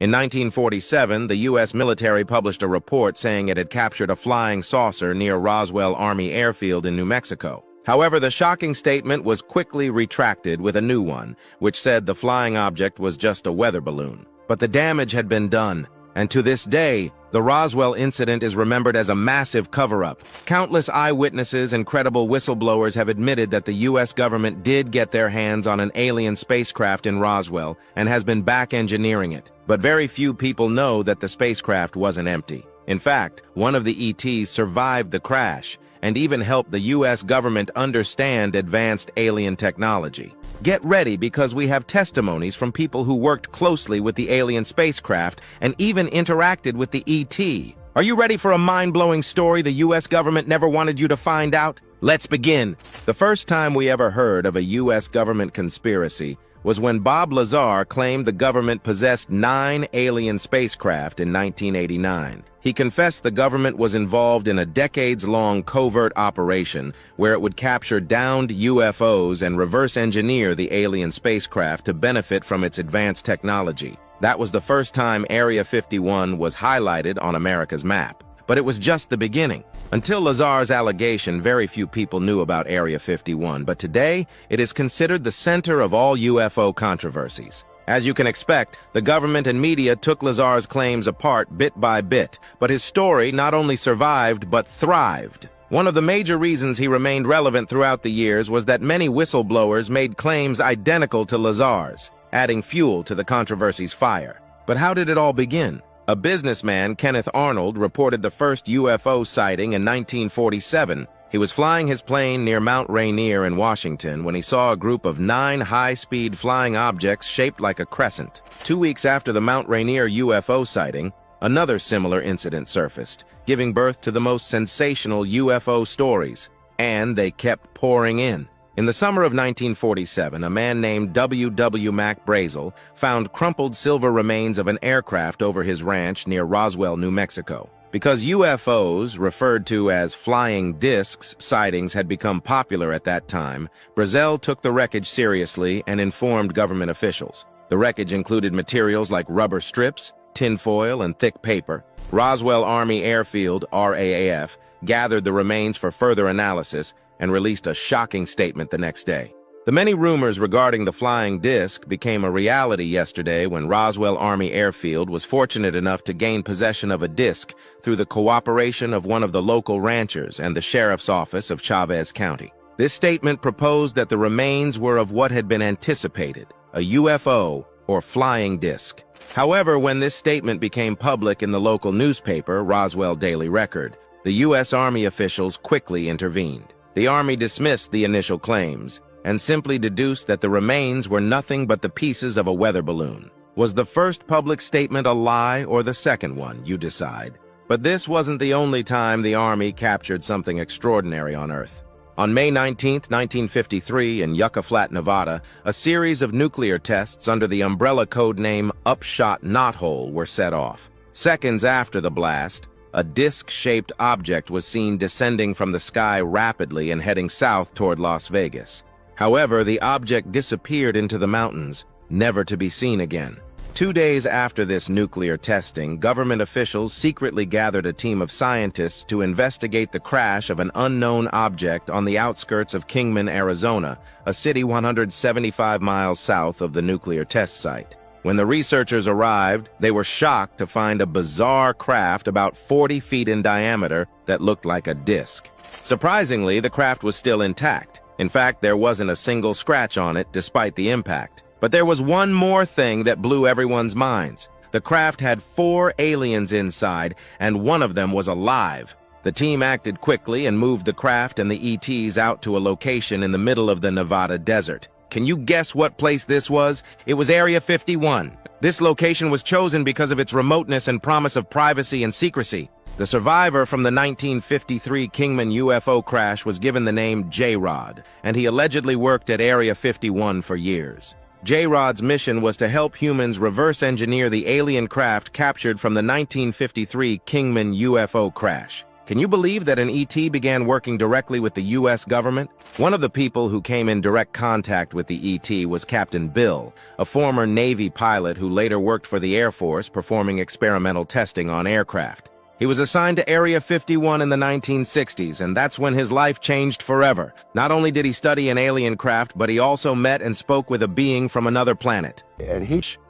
In 1947, the U.S. military published a report saying it had captured a flying saucer near Roswell Army Airfield in New Mexico. However, the shocking statement was quickly retracted with a new one, which said the flying object was just a weather balloon. But the damage had been done, and to this day, the Roswell incident is remembered as a massive cover-up. Countless eyewitnesses and credible whistleblowers have admitted that the U.S. government did get their hands on an alien spacecraft in Roswell and has been back-engineering it. But very few people know that the spacecraft wasn't empty. In fact, one of the ETs survived the crash and even helped the U.S. government understand advanced alien technology. Get ready, because we have testimonies from people who worked closely with the alien spacecraft and even interacted with the ET. Are you ready for a mind-blowing story the U.S. government never wanted you to find out? Let's begin. The first time we ever heard of a U.S. government conspiracy was when Bob Lazar claimed the government possessed 9 alien spacecraft in 1989. He confessed the government was involved in a decades-long covert operation where it would capture downed UFOs and reverse engineer the alien spacecraft to benefit from its advanced technology. That was the first time Area 51 was highlighted on America's map. But it was just the beginning. Until Lazar's allegation, very few people knew about Area 51, but today it is considered the center of all UFO controversies. As you can expect, the government and media took Lazar's claims apart bit by bit, but his story not only survived but thrived. One of the major reasons he remained relevant throughout the years was that many whistleblowers made claims identical to Lazar's, adding fuel to the controversy's fire. But how did it all begin? A businessman, Kenneth Arnold, reported the first UFO sighting in 1947. He was flying his plane near Mount Rainier in Washington when he saw a group of 9 high-speed flying objects shaped like a crescent. 2 weeks after the Mount Rainier UFO sighting, another similar incident surfaced, giving birth to the most sensational UFO stories. And they kept pouring in. In the summer of 1947, a man named W. Mac Brazel found crumpled silver remains of an aircraft over his ranch near Roswell, New Mexico. Because UFOs, referred to as flying discs, sightings had become popular at that time, Brazel took the wreckage seriously and informed government officials. The wreckage included materials like rubber strips, tinfoil, and thick paper. Roswell Army Airfield, RAAF, gathered the remains for further analysis and released a shocking statement the next day. The many rumors regarding the flying disc became a reality yesterday when Roswell Army Airfield was fortunate enough to gain possession of a disc through the cooperation of one of the local ranchers and the sheriff's office of Chavez County. This statement proposed that the remains were of what had been anticipated, a UFO or flying disc. However, when this statement became public in the local newspaper, Roswell Daily Record, the U.S. Army officials quickly intervened. The Army dismissed the initial claims and simply deduced that the remains were nothing but the pieces of a weather balloon. Was the first public statement a lie or the second one, you decide. But this wasn't the only time the Army captured something extraordinary on Earth. On May 19, 1953, in Yucca Flat, Nevada, a series of nuclear tests under the umbrella code name Upshot Knothole were set off. Seconds after the blast, a disc-shaped object was seen descending from the sky rapidly and heading south toward Las Vegas. However, the object disappeared into the mountains, never to be seen again. 2 days after this nuclear testing, government officials secretly gathered a team of scientists to investigate the crash of an unknown object on the outskirts of Kingman, Arizona, a city 175 miles south of the nuclear test site. When the researchers arrived, they were shocked to find a bizarre craft about 40 feet in diameter that looked like a disc. Surprisingly, the craft was still intact. In fact, there wasn't a single scratch on it despite the impact. But there was one more thing that blew everyone's minds. The craft had 4 aliens inside, and one of them was alive. The team acted quickly and moved the craft and the ETs out to a location in the middle of the Nevada desert. Can you guess what place this was? It was Area 51. This location was chosen because of its remoteness and promise of privacy and secrecy. The survivor from the 1953 Kingman UFO crash was given the name J-Rod, and he allegedly worked at Area 51 for years. J-Rod's mission was to help humans reverse engineer the alien craft captured from the 1953 Kingman UFO crash. Can you believe that an ET began working directly with the U.S. government? One of the people who came in direct contact with the ET was Captain Bill, a former Navy pilot who later worked for the Air Force performing experimental testing on aircraft. He was assigned to Area 51 in the 1960s, and that's when his life changed forever. Not only did he study an alien craft, but he also met and spoke with a being from another planet. And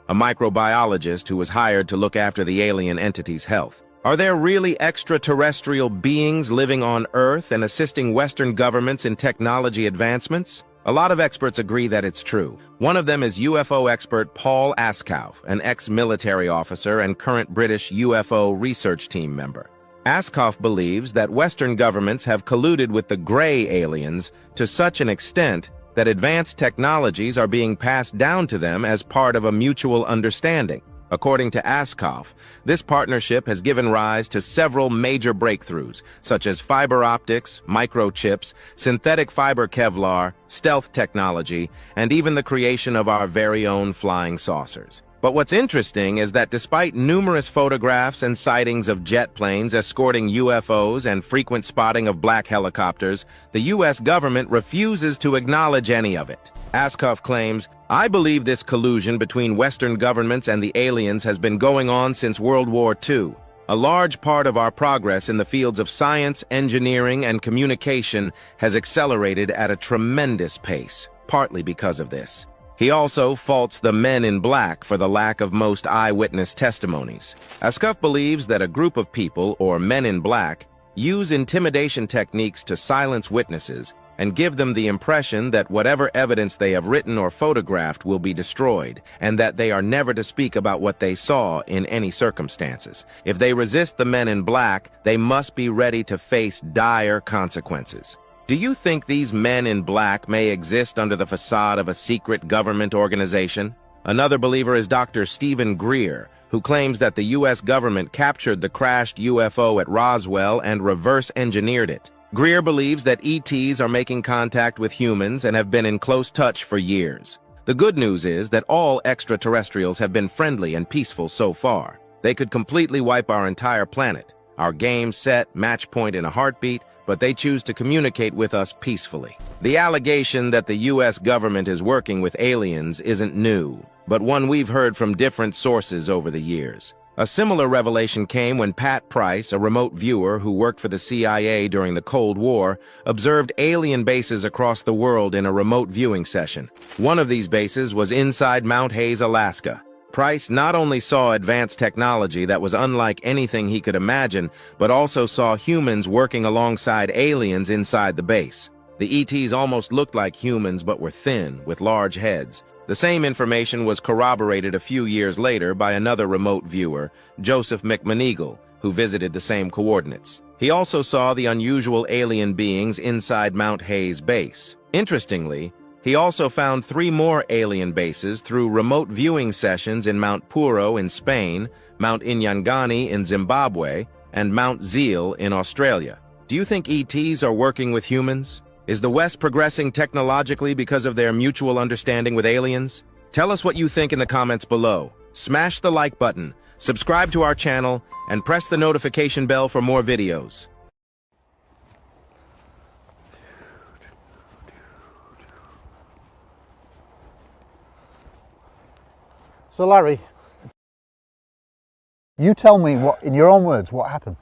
a microbiologist who was hired to look after the alien entity's health. Are there really extraterrestrial beings living on Earth and assisting Western governments in technology advancements? A lot of experts agree that it's true. One of them is UFO expert Paul Askow, an ex-military officer and current British UFO research team member. Askow believes that Western governments have colluded with the gray aliens to such an extent that advanced technologies are being passed down to them as part of a mutual understanding. According to Askow, this partnership has given rise to several major breakthroughs, such as fiber optics, microchips, synthetic fiber Kevlar, stealth technology, and even the creation of our very own flying saucers. But what's interesting is that despite numerous photographs and sightings of jet planes escorting UFOs and frequent spotting of black helicopters, the U.S. government refuses to acknowledge any of it. Askow claims, "I believe this collusion between Western governments and the aliens has been going on since World War II. A large part of our progress in the fields of science, engineering, and communication has accelerated at a tremendous pace, partly because of this." He also faults the men in black for the lack of most eyewitness testimonies. Askow believes that a group of people, or men in black, use intimidation techniques to silence witnesses and give them the impression that whatever evidence they have written or photographed will be destroyed, and that they are never to speak about what they saw in any circumstances. If they resist the men in black, they must be ready to face dire consequences. Do you think these men in black may exist under the facade of a secret government organization? Another believer is Dr. Stephen Greer, who claims that the U.S. government captured the crashed UFO at Roswell and reverse-engineered it. Greer believes that ETs are making contact with humans and have been in close touch for years. The good news is that all extraterrestrials have been friendly and peaceful so far. They could completely wipe our entire planet, our game, set, match point in a heartbeat, but they choose to communicate with us peacefully. The allegation that the U.S. government is working with aliens isn't new, but one we've heard from different sources over the years. A similar revelation came when Pat Price, a remote viewer who worked for the CIA during the Cold War, observed alien bases across the world in a remote viewing session. One of these bases was inside Mount Hayes, Alaska. Price not only saw advanced technology that was unlike anything he could imagine, but also saw humans working alongside aliens inside the base. The ETs almost looked like humans but were thin, with large heads. The same information was corroborated a few years later by another remote viewer, Joseph McMoneagle, who visited the same coordinates. He also saw the unusual alien beings inside Mount Hayes base. Interestingly, he also found 3 more alien bases through remote viewing sessions in Mount Puro in Spain, Mount Inyangani in Zimbabwe, and Mount Zeal in Australia. Do you think ETs are working with humans? Is the West progressing technologically because of their mutual understanding with aliens? Tell us what you think in the comments below. Smash the like button, subscribe to our channel, and press the notification bell for more videos. So Larry, you tell me, what, in your own words, what happened?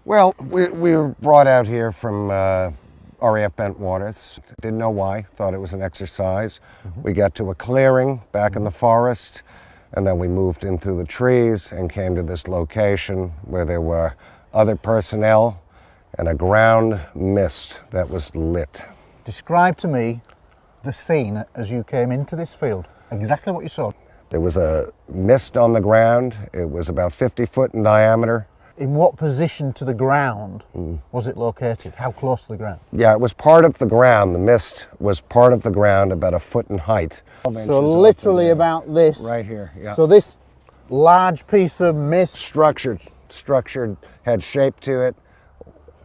Well, we were brought out here from RAF Bentwaters. Didn't know why, thought it was an exercise. We got to a clearing back in the forest, and then we moved in through the trees and came to this location where there were other personnel and a ground mist that was lit. Describe to me the scene as you came into this field, exactly what you saw. There was a mist on the ground. It was about 50 foot in diameter. In what position to the ground was it located? How close to the ground? Yeah, it was part of the ground. The mist was part of the ground, about 1 foot in height. So literally about this. Right here, yeah. So this large piece of mist. Structured, had shape to it.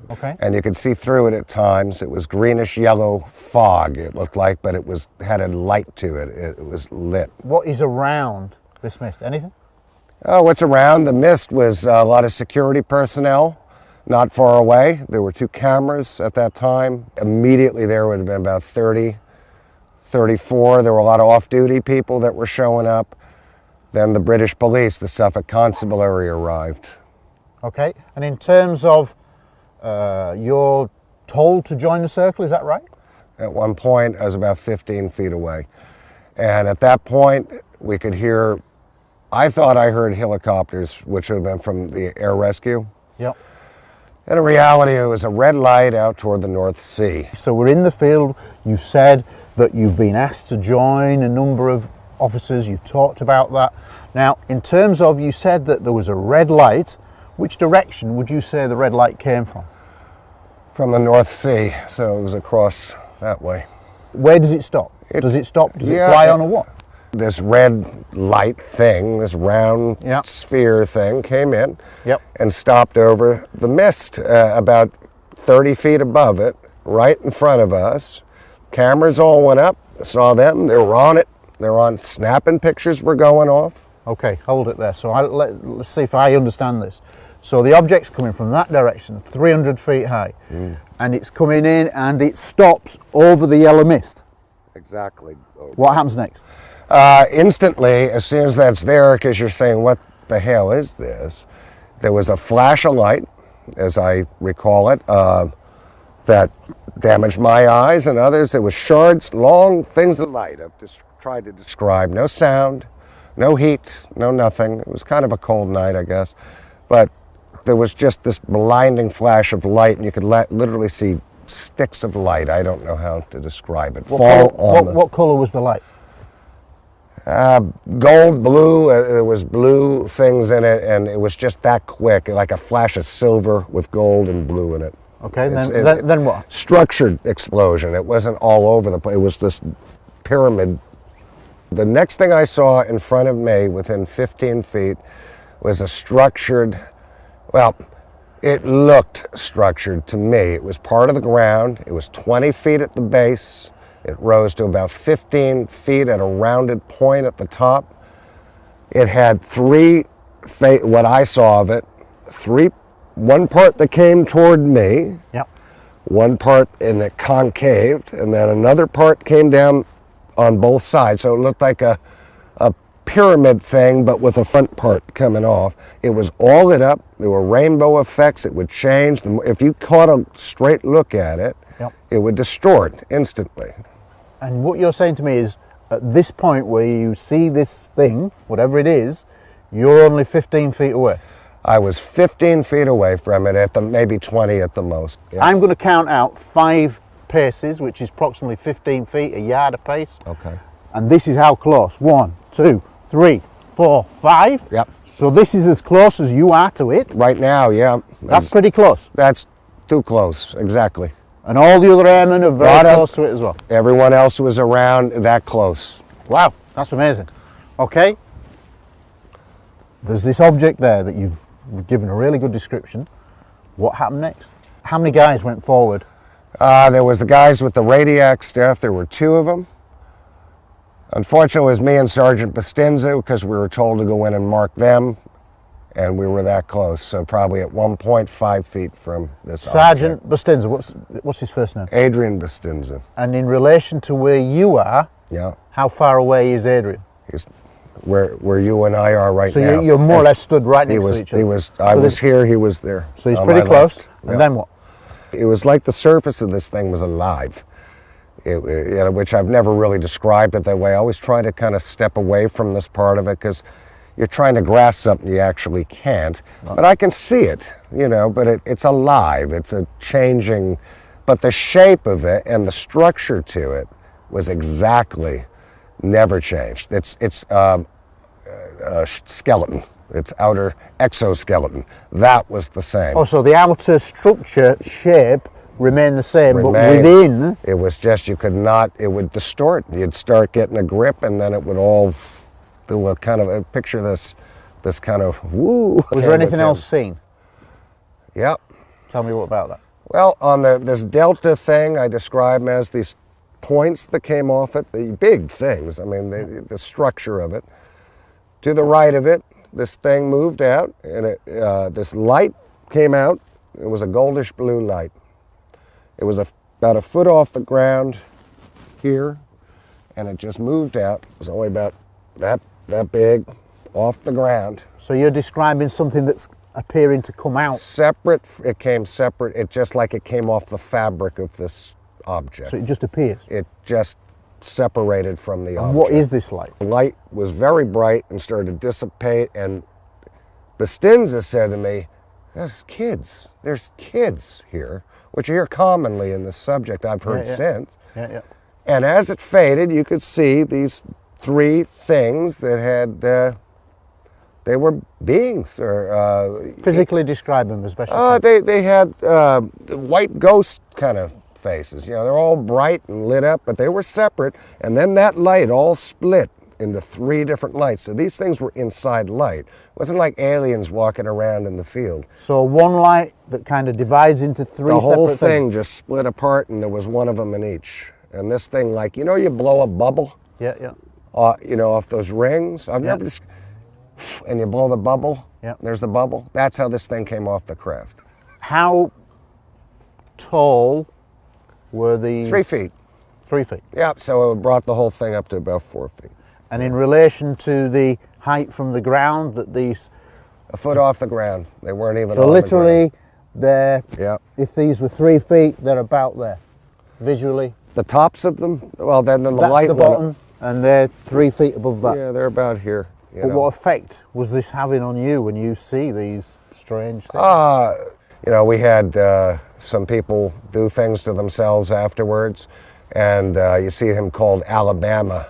Okay. And you could see through it at times. It was greenish yellow fog, it looked like, but it had a light to it. It was lit. What is around this mist? Anything? Oh, what's around? The mist was a lot of security personnel. Not far away, there were 2 cameras at that time. Immediately there would have been about 30, 34. There were a lot of off-duty people that were showing up. Then the British police, the Suffolk Constabulary arrived. Okay, and in terms of you're told to join the circle, is that right? At one point, I was about 15 feet away. And at that point, we could hear, I thought I heard helicopters, which would have been from the air rescue. Yep. And in reality, it was a red light out toward the North Sea. So we're in the field. You said that you've been asked to join a number of officers. You've talked about that. Now, in terms of, you said that there was a red light. Which direction would you say the red light came from? From the North Sea, so it was across that way. Where does it stop? Does it stop? Does it yeah, fly on or what? This red light thing, this round sphere thing came in and stopped over the mist about 30 feet above it, right in front of us. Cameras all went up, saw them, they were on it, they were on, snapping pictures were going off. Okay, hold it there. So let's see if I understand this. So the object's coming from that direction, 300 feet high, and it's coming in and it stops over the yellow mist. Exactly. What happens next? Instantly, as soon as that's there, because you're saying, what the hell is this? There was a flash of light, as I recall it, that damaged my eyes and others. It was shards, long things of light. I've just tried to describe. No sound, no heat, no nothing. It was kind of a cold night, I guess. But there was just this blinding flash of light, and you could literally see sticks of light. I don't know how to describe it. What color was the light? Gold, blue, there was blue things in it, and it was just that quick, like a flash of silver with gold and blue in it. Okay, then what? Structured explosion. It wasn't all over the place. It was this pyramid. The next thing I saw in front of me, within 15 feet, was a structured, well, it looked structured to me. It was part of the ground. It was 20 feet at the base. It rose to about 15 feet at a rounded point at the top. It had what I saw of it, one part that came toward me, one part and it concaved, and then another part came down on both sides. So it looked like a pyramid thing, but with a front part coming off. It was all lit up. There were rainbow effects. It would change. If you caught a straight look at it, it would distort instantly. And what you're saying to me is, at this point where you see this thing, whatever it is, you're only 15 feet away. I was 15 feet away from it, maybe 20 at the most. I'm going to count out 5 paces, which is approximately 15 feet, a yard a pace. Okay. And this is how close. 1, 2, 3, 4, 5. Yep. So this is as close as you are to it. Right now, yeah. That's pretty close. That's too close, exactly. And all the other airmen are very close to it as well. Everyone else was around that close. Wow, that's amazing. Okay. There's this object there that you've given a really good description. What happened next? How many guys went forward? There was the guys with the Radiac stuff. There were 2 of them. Unfortunately, it was me and Sergeant Bastinza, because we were told to go in and mark them, and we were that close. So probably at 1.5 feet from this Sergeant object. Bastinza, what's his first name? Adrian Bastinza. And in relation to where you are, how far away is Adrian? He's where you and I are right now. So you're more or less stood right next to each other. I was here, he was there. So he's pretty close. And then what? It was like the surface of this thing was alive, which I've never really described it that way. I always try to kind of step away from this part of it, because you're trying to grasp something you actually can't. But I can see it, but it's alive. It's a changing, but the shape of it and the structure to it was exactly never changed. It's a skeleton. Its outer exoskeleton. That was the same. Oh, so the outer structure, shape, remained the same, but within... It was just, you could not, it would distort. You'd start getting a grip, and then it would all do a kind of, picture this kind of woo. Was there anything else seen? Yep. Tell me what about that. Well, on this delta thing, I describe them as these points that came off it, the big things, I mean, the structure of it. To the right of it, this thing moved out, and this light came out, It was a goldish blue light. It was about a foot off the ground here, and it just moved out. It was only about that big off the ground. So you're describing something that's appearing to come out. Separate, it came separate. It just like it came off the fabric of this object. So it just appears. It just separated from the object. And what is this light? The light was very bright and started to dissipate, and Bastinza said to me, there's kids here, which you hear commonly in this subject I've heard since. Yeah. And as it faded, you could see these three things that had, they were beings. Or physically describe them, especially. They had white ghost kind of faces. You know, they're all bright and lit up, but they were separate. And then that light all split into three different lights. So these things were inside light. It wasn't like aliens walking around in the field. So one light that kind of divides into three separate things. The whole thing just split apart, and there was one of them in each. And this thing, like, you know, you blow a bubble? Yeah. You know, off those rings? I've never just... And you blow the bubble? Yeah. There's the bubble. That's how this thing came off the craft. How tall were these? 3 feet. 3 feet. Yeah, so it brought the whole thing up to about 4 feet. And in relation to the height from the ground, that these... A foot off the ground. They weren't even so on literally, the ground. if these were 3 feet, they're about there, visually. The tops of them? Well, then the That's light the bottom, and they're 3 feet above that. Yeah, they're about here. But what effect was this having on you when you see these strange things? You know, we had some people do things to themselves afterwards, and you see him called Alabama,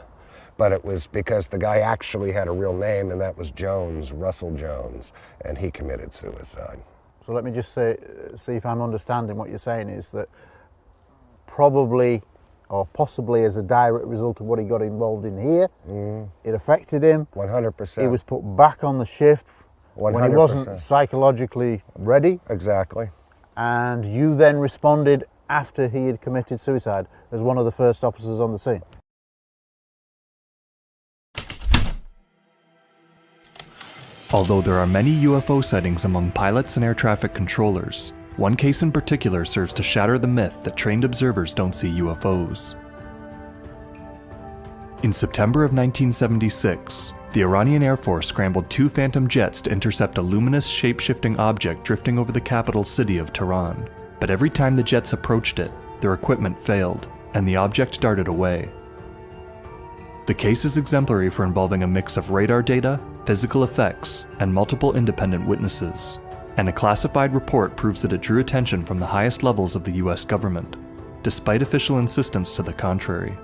but it was because the guy actually had a real name, and that was Jones, Russell Jones, and he committed suicide. So let me just see if I'm understanding what you're saying is that probably or possibly as a direct result of what he got involved in here, it affected him. 100%. He was put back on the shift 100%. when he wasn't psychologically ready. Exactly. And you then responded after he had committed suicide as one of the first officers on the scene. Although there are many UFO sightings among pilots and air traffic controllers, one case in particular serves to shatter the myth that trained observers don't see UFOs. In September of 1976, the Iranian Air Force scrambled 2 Phantom jets to intercept a luminous, shape-shifting object drifting over the capital city of Tehran. But every time the jets approached it, their equipment failed, and the object darted away. The case is exemplary for involving a mix of radar data, physical effects, and multiple independent witnesses. And a classified report proves that it drew attention from the highest levels of the US government, despite official insistence to the contrary.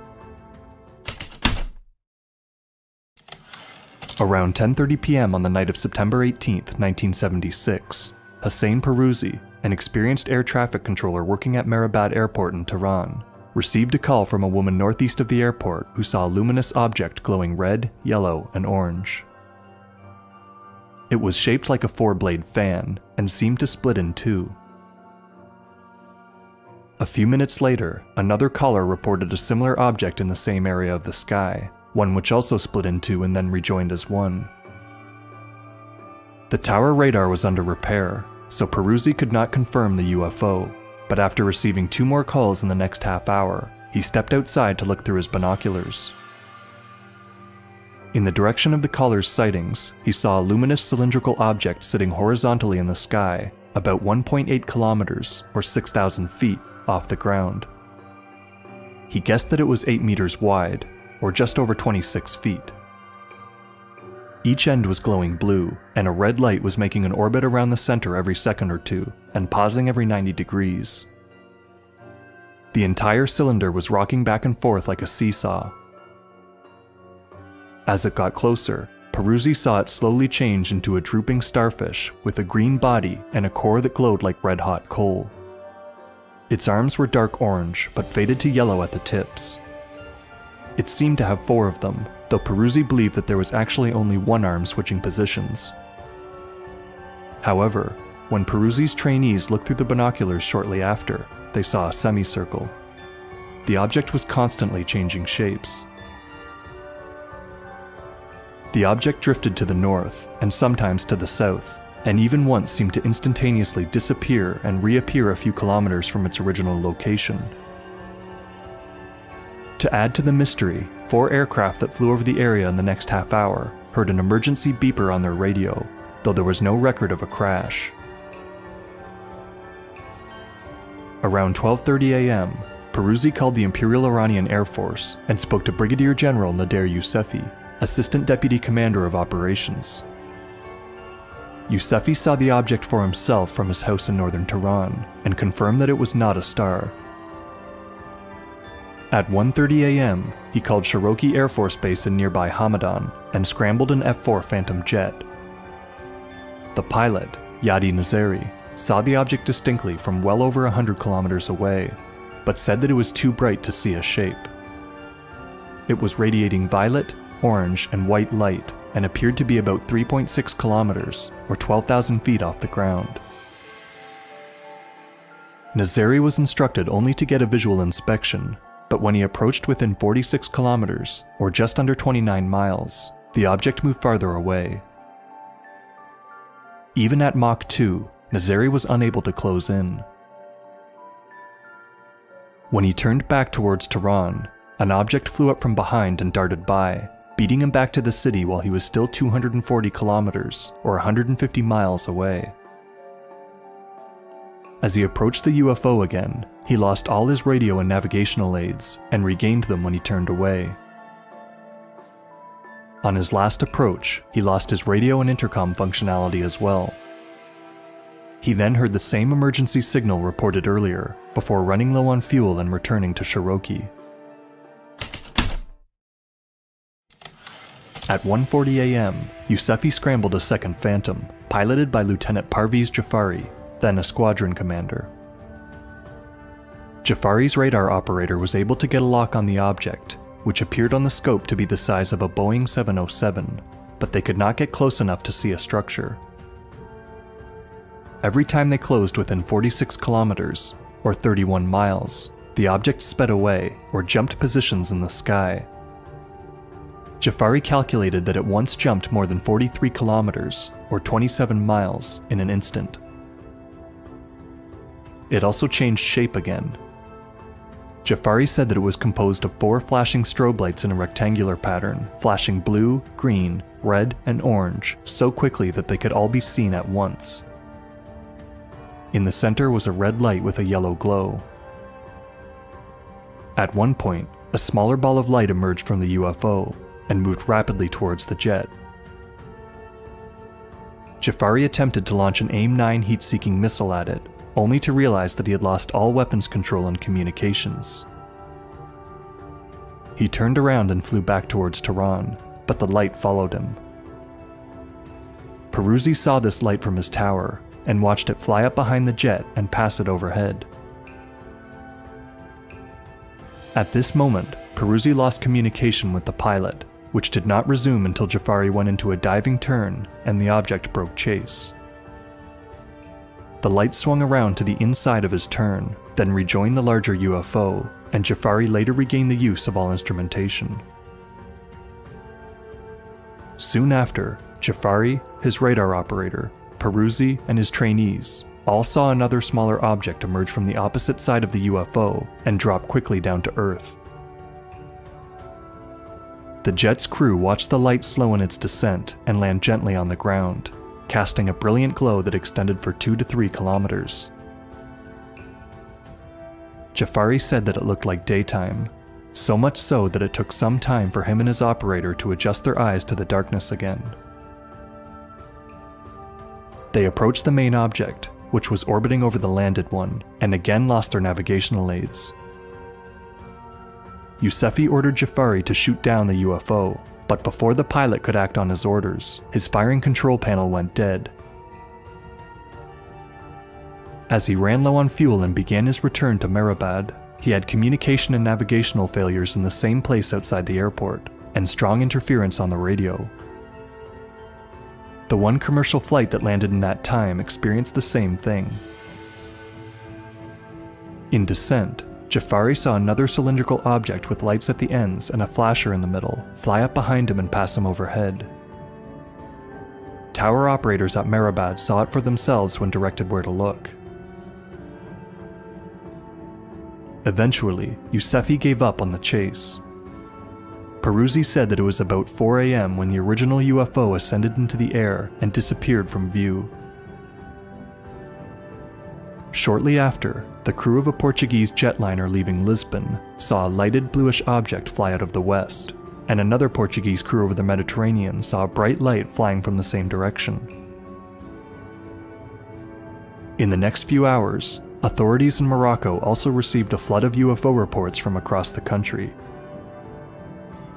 Around 10:30 p.m. on the night of September 18, 1976, Hussein Peruzzi, an experienced air traffic controller working at Mehrabad Airport in Tehran, received a call from a woman northeast of the airport who saw a luminous object glowing red, yellow, and orange. It was shaped like a 4-blade fan and seemed to split in 2. A few minutes later, another caller reported a similar object in the same area of the sky, one which also split in 2 and then rejoined as 1. The tower radar was under repair, so Peruzzi could not confirm the UFO, but after receiving 2 more calls in the next half hour, he stepped outside to look through his binoculars. In the direction of the caller's sightings, he saw a luminous cylindrical object sitting horizontally in the sky, about 1.8 kilometers, or 6,000 feet, off the ground. He guessed that it was 8 meters wide, or just over 26 feet. Each end was glowing blue, and a red light was making an orbit around the center every second or 2, and pausing every 90 degrees. The entire cylinder was rocking back and forth like a seesaw. As it got closer, Peruzzi saw it slowly change into a drooping starfish with a green body and a core that glowed like red-hot coal. Its arms were dark orange, but faded to yellow at the tips. It seemed to have 4 of them, though Peruzzi believed that there was actually only 1 arm switching positions. However, when Peruzzi's trainees looked through the binoculars shortly after, they saw a semicircle. The object was constantly changing shapes. The object drifted to the north, and sometimes to the south, and even once seemed to instantaneously disappear and reappear a few kilometers from its original location. To add to the mystery, 4 aircraft that flew over the area in the next half hour heard an emergency beeper on their radio, though there was no record of a crash. Around 12:30 a.m., Peruzzi called the Imperial Iranian Air Force and spoke to Brigadier General Nader Yousefi, Assistant Deputy Commander of Operations. Yousefi saw the object for himself from his house in northern Tehran and confirmed that it was not a star. At 1:30 a.m., he called Cherokee Air Force Base in nearby Hamadan and scrambled an F-4 Phantom jet. The pilot, Yadi Nazari, saw the object distinctly from well over 100 kilometers away, but said that it was too bright to see a shape. It was radiating violet, orange, and white light and appeared to be about 3.6 kilometers, or 12,000 feet off the ground. Nazari was instructed only to get a visual inspection, but when he approached within 46 kilometers, or just under 29 miles, the object moved farther away. Even at Mach 2, Nazari was unable to close in. When he turned back towards Tehran, an object flew up from behind and darted by, beating him back to the city while he was still 240 kilometers, or 150 miles away. As he approached the UFO again, he lost all his radio and navigational aids, and regained them when he turned away. On his last approach, he lost his radio and intercom functionality as well. He then heard the same emergency signal reported earlier, before running low on fuel and returning to Cherokee. At 1:40 a.m., Yousefi scrambled a second Phantom, piloted by Lieutenant Parviz Jafari, then a squadron commander. Jafari's radar operator was able to get a lock on the object, which appeared on the scope to be the size of a Boeing 707, but they could not get close enough to see a structure. Every time they closed within 46 kilometers, or 31 miles, the object sped away or jumped positions in the sky. Jafari calculated that it once jumped more than 43 kilometers, or 27 miles, in an instant. It also changed shape again. Jafari said that it was composed of 4 flashing strobe lights in a rectangular pattern, flashing blue, green, red, and orange so quickly that they could all be seen at once. In the center was a red light with a yellow glow. At one point, a smaller ball of light emerged from the UFO and moved rapidly towards the jet. Jafari attempted to launch an AIM-9 heat-seeking missile at it, only to realize that he had lost all weapons control and communications. He turned around and flew back towards Tehran, but the light followed him. Peruzzi saw this light from his tower, and watched it fly up behind the jet and pass it overhead. At this moment, Peruzzi lost communication with the pilot, which did not resume until Jafari went into a diving turn and the object broke chase. The light swung around to the inside of his turn, then rejoined the larger UFO, and Jafari later regained the use of all instrumentation. Soon after, Jafari, his radar operator, Peruzzi, and his trainees all saw another smaller object emerge from the opposite side of the UFO and drop quickly down to Earth. The jet's crew watched the light slow in its descent and land gently on the ground, casting a brilliant glow that extended for 2 to 3 kilometers. Jafari said that it looked like daytime, so much so that it took some time for him and his operator to adjust their eyes to the darkness again. They approached the main object, which was orbiting over the landed one, and again lost their navigational aids. Yousefi ordered Jafari to shoot down the UFO, but before the pilot could act on his orders, his firing control panel went dead. As he ran low on fuel and began his return to Mehrabad, he had communication and navigational failures in the same place outside the airport, and strong interference on the radio. The one commercial flight that landed in that time experienced the same thing. In descent, Jafari saw another cylindrical object with lights at the ends and a flasher in the middle fly up behind him and pass him overhead. Tower operators at Mehrabad saw it for themselves when directed where to look. Eventually, Yousefi gave up on the chase. Peruzzi said that it was about 4 a.m. when the original UFO ascended into the air and disappeared from view. Shortly after, the crew of a Portuguese jetliner leaving Lisbon saw a lighted bluish object fly out of the west, and another Portuguese crew over the Mediterranean saw a bright light flying from the same direction. In the next few hours, authorities in Morocco also received a flood of UFO reports from across the country.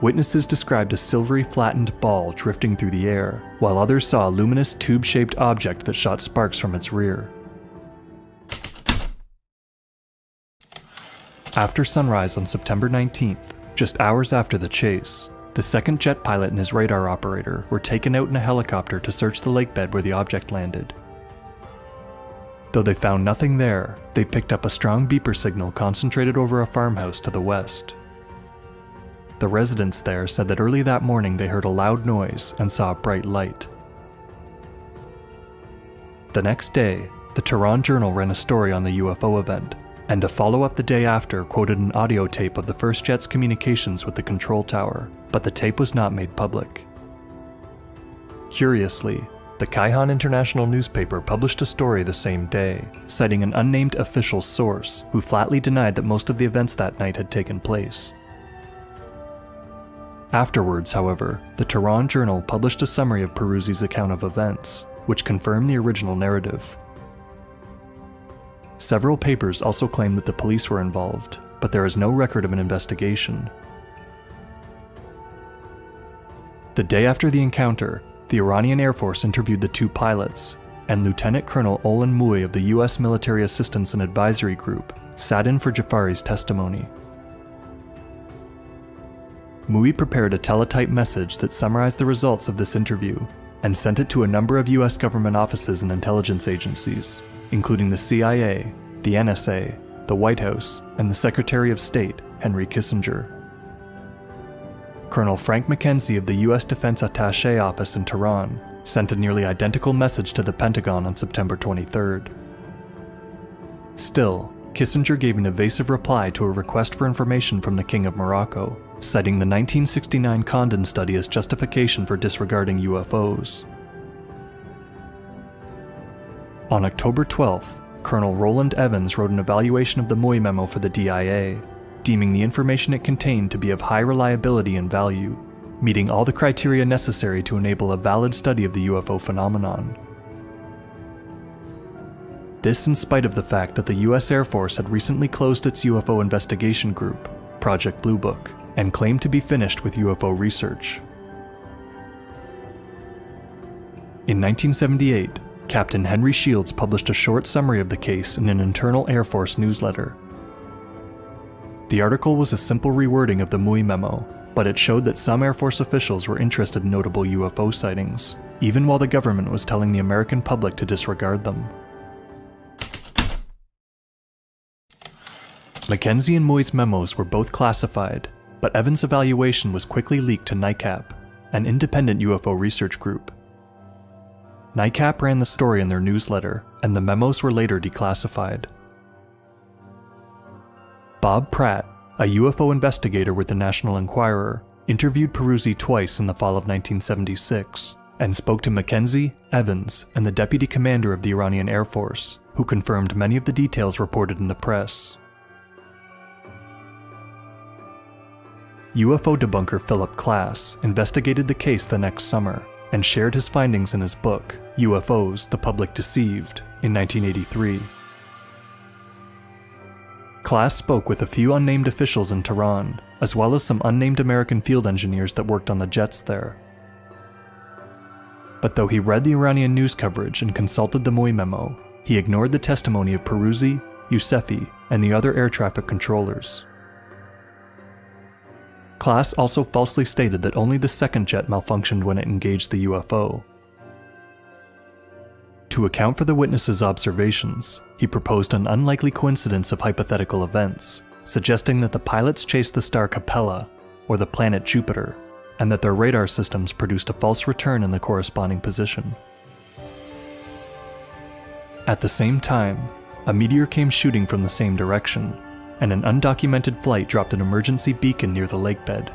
Witnesses described a silvery flattened ball drifting through the air, while others saw a luminous tube-shaped object that shot sparks from its rear. After sunrise on September 19th, just hours after the chase, the second jet pilot and his radar operator were taken out in a helicopter to search the lakebed where the object landed. Though they found nothing there, they picked up a strong beeper signal concentrated over a farmhouse to the west. The residents there said that early that morning they heard a loud noise and saw a bright light. The next day, the Tehran Journal ran a story on the UFO event, and a follow-up the day after quoted an audio tape of the first jet's communications with the control tower, but the tape was not made public. Curiously, the Kaihan International newspaper published a story the same day, citing an unnamed official source who flatly denied that most of the events that night had taken place. Afterwards, however, the Tehran Journal published a summary of Peruzzi's account of events, which confirmed the original narrative. Several papers also claim that the police were involved, but there is no record of an investigation. The day after the encounter, the Iranian Air Force interviewed the two pilots, and Lieutenant Colonel Olan Mui of the U.S. Military Assistance and Advisory Group sat in for Jafari's testimony. Mui prepared a teletype message that summarized the results of this interview and sent it to a number of U.S. government offices and intelligence agencies, including the CIA, the NSA, the White House, and the Secretary of State, Henry Kissinger. Colonel Frank McKenzie of the U.S. Defense Attaché Office in Tehran sent a nearly identical message to the Pentagon on September 23rd. Still, Kissinger gave an evasive reply to a request for information from the King of Morocco, citing the 1969 Condon study as justification for disregarding UFOs. On October 12th, Colonel Roland Evans wrote an evaluation of the Mui memo for the DIA, deeming the information it contained to be of high reliability and value, meeting all the criteria necessary to enable a valid study of the UFO phenomenon. This in spite of the fact that the U.S. Air Force had recently closed its UFO investigation group, Project Blue Book, and claimed to be finished with UFO research. In 1978, Captain Henry Shields published a short summary of the case in an internal Air Force newsletter. The article was a simple rewording of the Mui memo, but it showed that some Air Force officials were interested in notable UFO sightings, even while the government was telling the American public to disregard them. Mackenzie and Mui's memos were both classified, but Evans' evaluation was quickly leaked to NICAP, an independent UFO research group. NICAP ran the story in their newsletter, and the memos were later declassified. Bob Pratt, a UFO investigator with the National Enquirer, interviewed Peruzzi twice in the fall of 1976, and spoke to Mackenzie, Evans, and the deputy commander of the Iranian Air Force, who confirmed many of the details reported in the press. UFO debunker Philip Klass investigated the case the next summer, and shared his findings in his book, UFOs, the Public Deceived, in 1983. Klass spoke with a few unnamed officials in Tehran, as well as some unnamed American field engineers that worked on the jets there. But though he read the Iranian news coverage and consulted the Mui memo, he ignored the testimony of Peruzzi, Yousefi, and the other air traffic controllers. Klass also falsely stated that only the second jet malfunctioned when it engaged the UFO. To account for the witnesses' observations, he proposed an unlikely coincidence of hypothetical events, suggesting that the pilots chased the star Capella, or the planet Jupiter, and that their radar systems produced a false return in the corresponding position. At the same time, a meteor came shooting from the same direction, and an undocumented flight dropped an emergency beacon near the lake bed.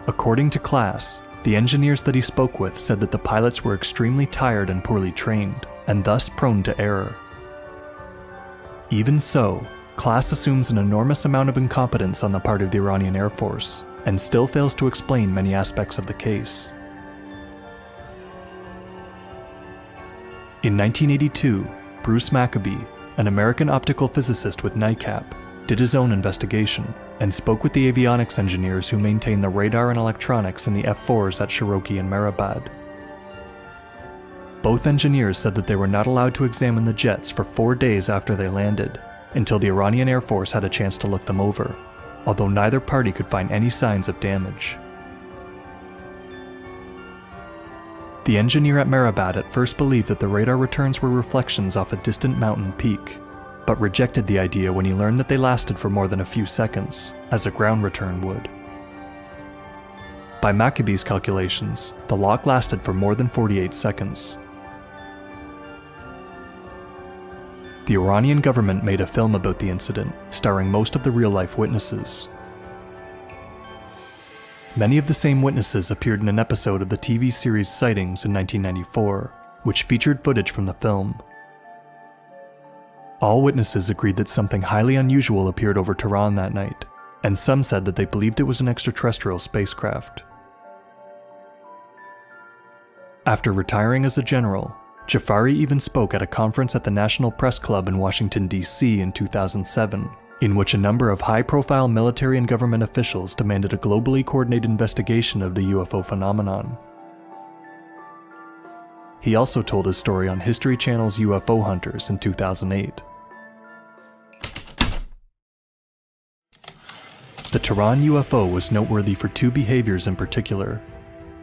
According to Klass, the engineers that he spoke with said that the pilots were extremely tired and poorly trained, and thus prone to error. Even so, Klass assumes an enormous amount of incompetence on the part of the Iranian Air Force, and still fails to explain many aspects of the case. In 1982, Bruce Maccabee, an American optical physicist with NICAP, did his own investigation and spoke with the avionics engineers who maintain the radar and electronics in the F-4s at Cherokee and Mehrabad. Both engineers said that they were not allowed to examine the jets for 4 days after they landed, until the Iranian Air Force had a chance to look them over, although neither party could find any signs of damage. The engineer at Mehrabad at first believed that the radar returns were reflections off a distant mountain peak, but rejected the idea when he learned that they lasted for more than a few seconds, as a ground return would. By Maccabee's calculations, the lock lasted for more than 48 seconds. The Iranian government made a film about the incident, starring most of the real-life witnesses. Many of the same witnesses appeared in an episode of the TV series Sightings in 1994, which featured footage from the film. All witnesses agreed that something highly unusual appeared over Tehran that night, and some said that they believed it was an extraterrestrial spacecraft. After retiring as a general, Jafari even spoke at a conference at the National Press Club in Washington, D.C. in 2007, in which a number of high-profile military and government officials demanded a globally coordinated investigation of the UFO phenomenon. He also told his story on History Channel's UFO Hunters in 2008. The Tehran UFO was noteworthy for two behaviors in particular: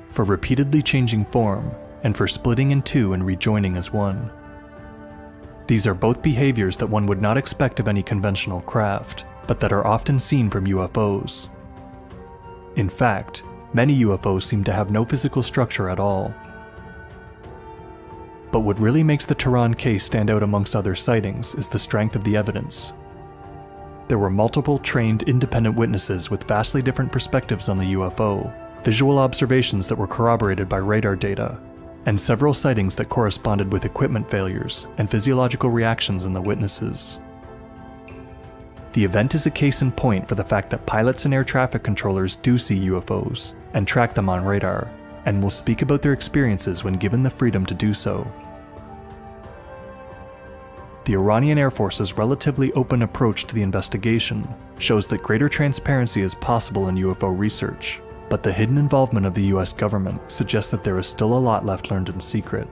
for repeatedly changing form, and for splitting in two and rejoining as one. These are both behaviors that one would not expect of any conventional craft, but that are often seen from UFOs. In fact, many UFOs seem to have no physical structure at all. But what really makes the Tehran case stand out amongst other sightings is the strength of the evidence. There were multiple trained independent witnesses with vastly different perspectives on the UFO, visual observations that were corroborated by radar data, and several sightings that corresponded with equipment failures and physiological reactions in the witnesses. The event is a case in point for the fact that pilots and air traffic controllers do see UFOs and track them on radar, and will speak about their experiences when given the freedom to do so. The Iranian Air Force's relatively open approach to the investigation shows that greater transparency is possible in UFO research, but the hidden involvement of the US government suggests that there is still a lot left learned in secret.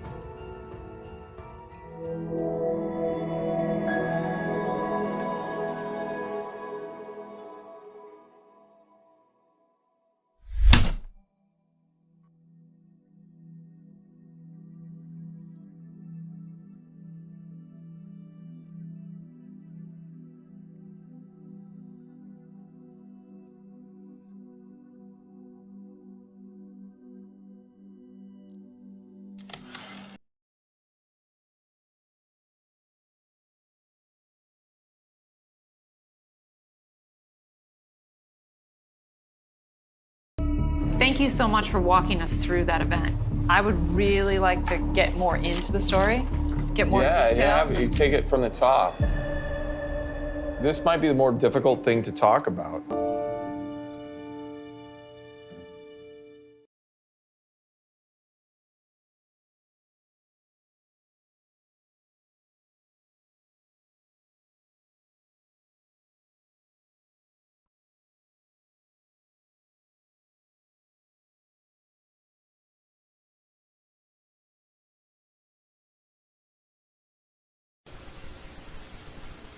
Thank you so much for walking us through that event. I would really like to get more into the story, get more details. Yeah, you take it from the top. This might be the more difficult thing to talk about.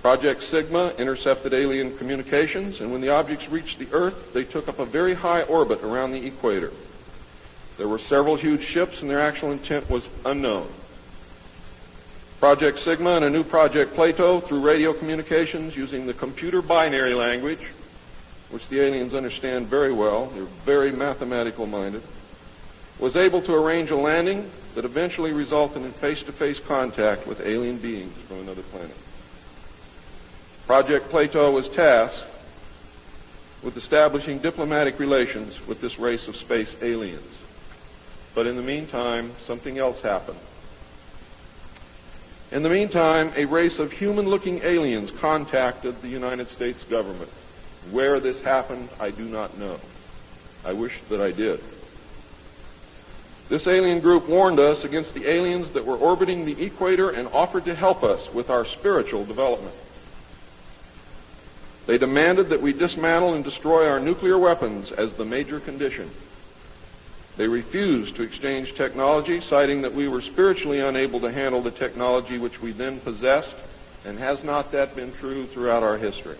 Project Sigma intercepted alien communications, and when the objects reached the Earth, they took up a very high orbit around the equator. There were several huge ships, and their actual intent was unknown. Project Sigma and a new Project Plato, through radio communications using the computer binary language, which the aliens understand very well, they're very mathematical minded, was able to arrange a landing that eventually resulted in face-to-face contact with alien beings from another planet. Project Plato was tasked with establishing diplomatic relations with this race of space aliens. But in the meantime, something else happened. In the meantime, a race of human-looking aliens contacted the United States government. Where this happened, I do not know. I wish that I did. This alien group warned us against the aliens that were orbiting the equator and offered to help us with our spiritual development. They demanded that we dismantle and destroy our nuclear weapons as the major condition. They refused to exchange technology, citing that we were spiritually unable to handle the technology which we then possessed, and has not that been true throughout our history?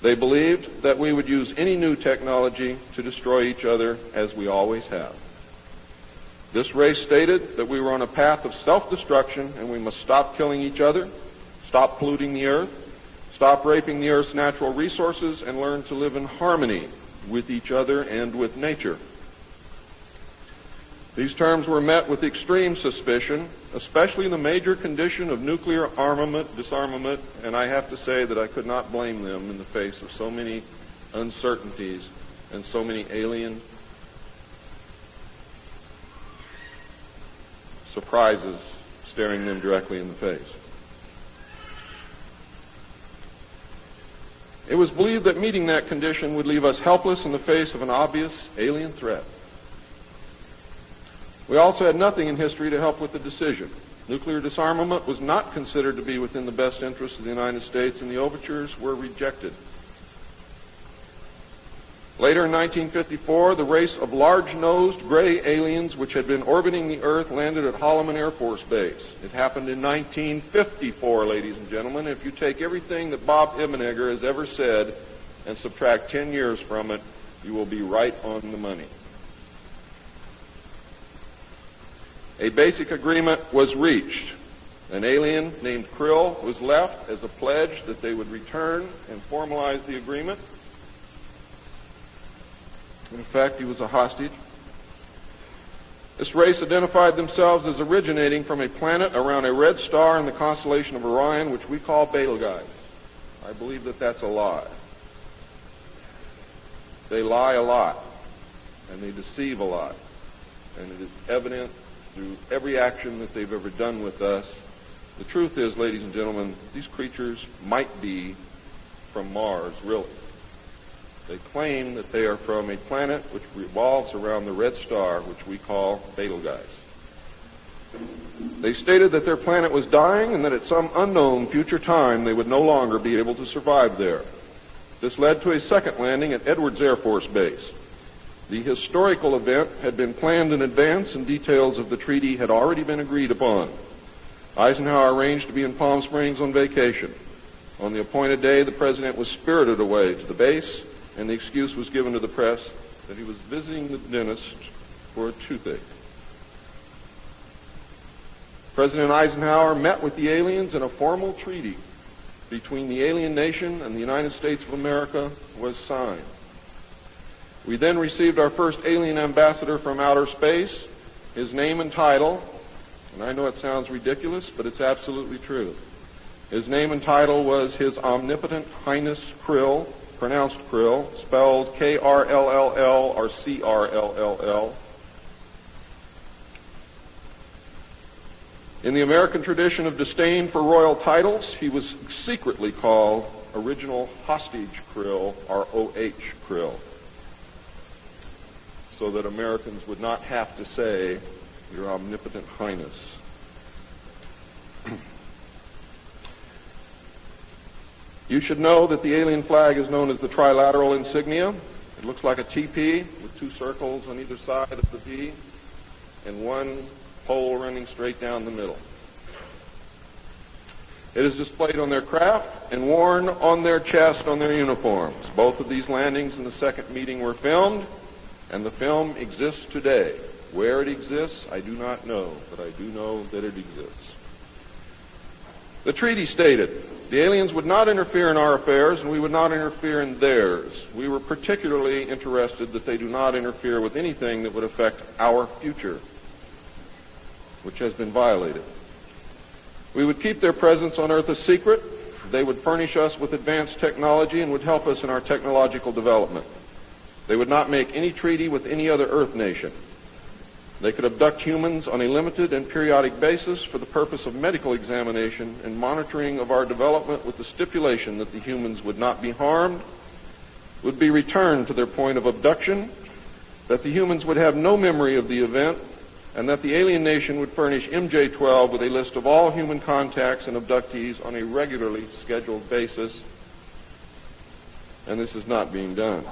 They believed that we would use any new technology to destroy each other, as we always have. This race stated that we were on a path of self-destruction and we must stop killing each other, stop polluting the earth, stop raping the earth's natural resources, and learn to live in harmony with each other and with nature. These terms were met with extreme suspicion, especially the major condition of nuclear armament, disarmament, and I have to say that I could not blame them in the face of so many uncertainties and so many alien surprises staring them directly in the face. It was believed that meeting that condition would leave us helpless in the face of an obvious alien threat. We also had nothing in history to help with the decision. Nuclear disarmament was not considered to be within the best interests of the United States, and the overtures were rejected. Later in 1954, the race of large-nosed gray aliens which had been orbiting the Earth landed at Holloman Air Force Base. It happened in 1954, ladies and gentlemen. If you take everything that Bob Ebenegger has ever said and subtract 10 years from it, you will be right on the money. A basic agreement was reached. An alien named Krill was left as a pledge that they would return and formalize the agreement. In fact, he was a hostage. This race identified themselves as originating from a planet around a red star in the constellation of Orion, which we call Betelgeuse. I believe that that's a lie. They lie a lot, and they deceive a lot, and it is evident through every action that they've ever done with us. The truth is, ladies and gentlemen, these creatures might be from Mars, really. They claim that they are from a planet which revolves around the red star, which we call Betelgeuse. They stated that their planet was dying and that at some unknown future time they would no longer be able to survive there. This led to a second landing at Edwards Air Force Base. The historical event had been planned in advance and details of the treaty had already been agreed upon. Eisenhower arranged to be in Palm Springs on vacation. On the appointed day, the president was spirited away to the base, and the excuse was given to the press that he was visiting the dentist for a toothache. President Eisenhower met with the aliens, and a formal treaty between the alien nation and the United States of America was signed. We then received our first alien ambassador from outer space. His name and title, and I know it sounds ridiculous, but it's absolutely true. His name and title was His Omnipotent Highness Krill, pronounced Krill, spelled K-R-L-L-L or C-R-L-L-L. In the American tradition of disdain for royal titles, he was secretly called Original Hostage Krill, or O.H. Krill, so that Americans would not have to say, Your Omnipotent Highness. You should know that the alien flag is known as the trilateral insignia. It looks like a TP with two circles on either side of the V and one pole running straight down the middle. It is displayed on their craft and worn on their chest on their uniforms. Both of these landings in the second meeting were filmed, and the film exists today. Where it exists, I do not know, but I do know that it exists. The treaty stated The aliens would not interfere in our affairs, and we would not interfere in theirs. We were particularly interested that they do not interfere with anything that would affect our future, which has been violated. We would keep their presence on Earth a secret. They would furnish us with advanced technology and would help us in our technological development. They would not make any treaty with any other Earth nation. They could abduct humans on a limited and periodic basis for the purpose of medical examination and monitoring of our development, with the stipulation that the humans would not be harmed, would be returned to their point of abduction, that the humans would have no memory of the event, and that the alien nation would furnish MJ-12 with a list of all human contacts and abductees on a regularly scheduled basis. And this is not being done.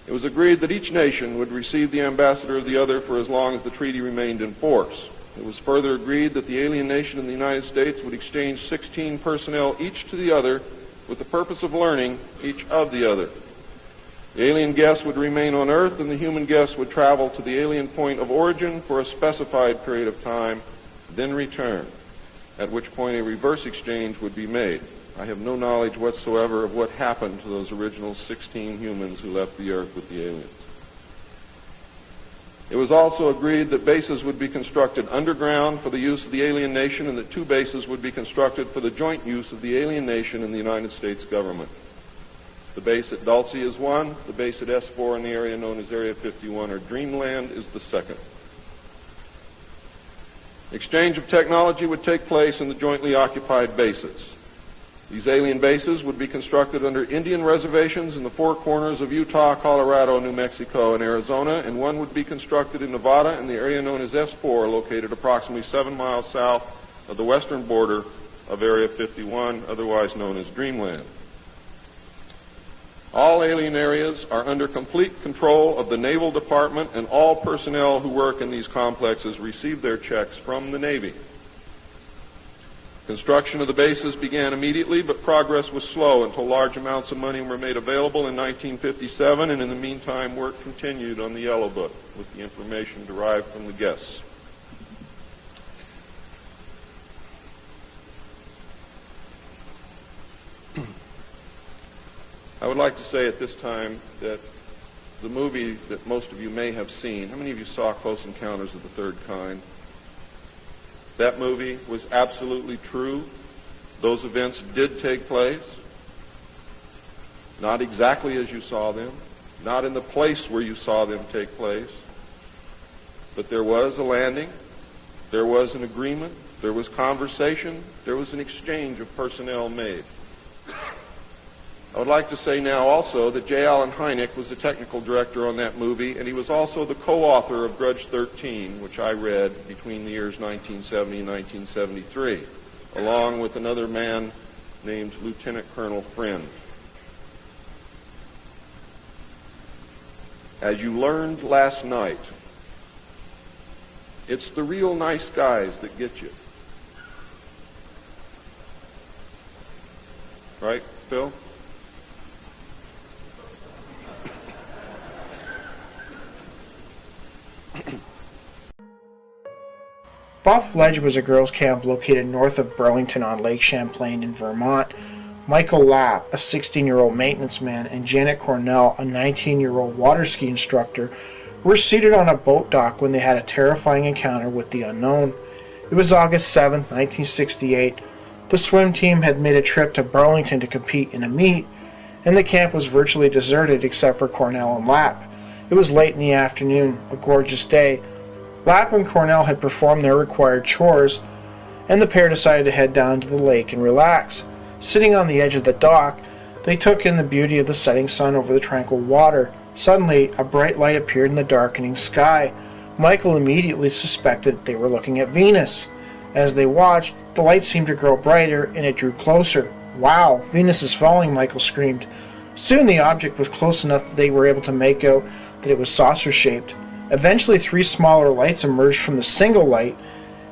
It was agreed that each nation would receive the ambassador of the other for as long as the treaty remained in force. It was further agreed that the alien nation and the United States would exchange 16 personnel each to the other with the purpose of learning each of the other. The alien guests would remain on Earth, and the human guests would travel to the alien point of origin for a specified period of time, then return, at which point a reverse exchange would be made. I have no knowledge whatsoever of what happened to those original 16 humans who left the Earth with the aliens. It was also agreed that bases would be constructed underground for the use of the alien nation, and that 2 bases would be constructed for the joint use of the alien nation and the United States government. The base at Dulce is one. The base at S4 in the area known as Area 51 or Dreamland is the second. Exchange of technology would take place in the jointly occupied bases. These alien bases would be constructed under Indian reservations in the 4 corners of Utah, Colorado, New Mexico, and Arizona, and one would be constructed in Nevada in the area known as S4, located approximately 7 miles south of the western border of Area 51, otherwise known as Dreamland. All alien areas are under complete control of the Naval Department, and all personnel who work in these complexes receive their checks from the Navy. Construction of the bases began immediately, but progress was slow until large amounts of money were made available in 1957, and in the meantime work continued on the Yellow Book with the information derived from the guests. I would like to say at this time that the movie that most of you may have seen, how many of you saw Close Encounters of the Third Kind? That movie was absolutely true. Those events did take place. Not exactly as you saw them, not in the place where you saw them take place, but there was a landing, there was an agreement, there was conversation, there was an exchange of personnel made. I would like to say now also that J. Allen Hynek was the technical director on that movie, and he was also the co-author of Grudge 13, which I read between the years 1970 and 1973, along with another man named Lieutenant Colonel Friend. As you learned last night, it's the real nice guys that get you. Right, Phil? Buff Ledge was a girls' camp located north of Burlington on Lake Champlain in Vermont. Michael Lapp, a 16-year-old maintenance man, and Janet Cornell, a 19-year-old water ski instructor, were seated on a boat dock when they had a terrifying encounter with the unknown. It was August 7, 1968. The swim team had made a trip to Burlington to compete in a meet, and the camp was virtually deserted except for Cornell and Lapp. It was late in the afternoon, a gorgeous day. Lapp and Cornell had performed their required chores, and the pair decided to head down to the lake and relax. Sitting on the edge of the dock, they took in the beauty of the setting sun over the tranquil water. Suddenly, a bright light appeared in the darkening sky. Michael immediately suspected they were looking at Venus. As they watched, the light seemed to grow brighter, and it drew closer. "Wow, Venus is falling," Michael screamed. Soon the object was close enough that they were able to make out that it was saucer-shaped. Eventually 3 smaller lights emerged from the single light,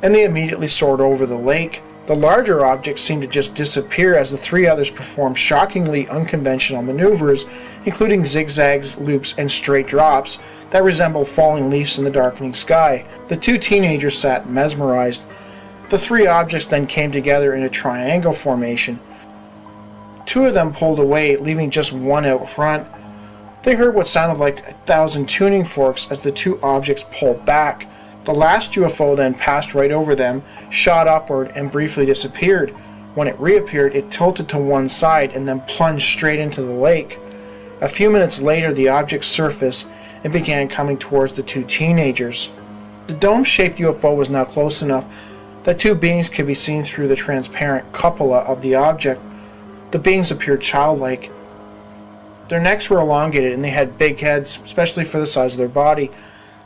and they immediately soared over the lake. The larger object seemed to just disappear as the 3 others performed shockingly unconventional maneuvers, including zigzags, loops, and straight drops that resembled falling leaves in the darkening sky. The 2 teenagers sat mesmerized. The three objects then came together in a triangle formation. Two of them pulled away, leaving just one out front. They heard what sounded like 1,000 tuning forks as the two objects pulled back. The last UFO then passed right over them, shot upward, and briefly disappeared. When it reappeared, it tilted to one side and then plunged straight into the lake. A few minutes later, the object surfaced and began coming towards the two teenagers. The dome-shaped UFO was now close enough that two beings could be seen through the transparent cupola of the object. The beings appeared childlike. Their necks were elongated and they had big heads, especially for the size of their body.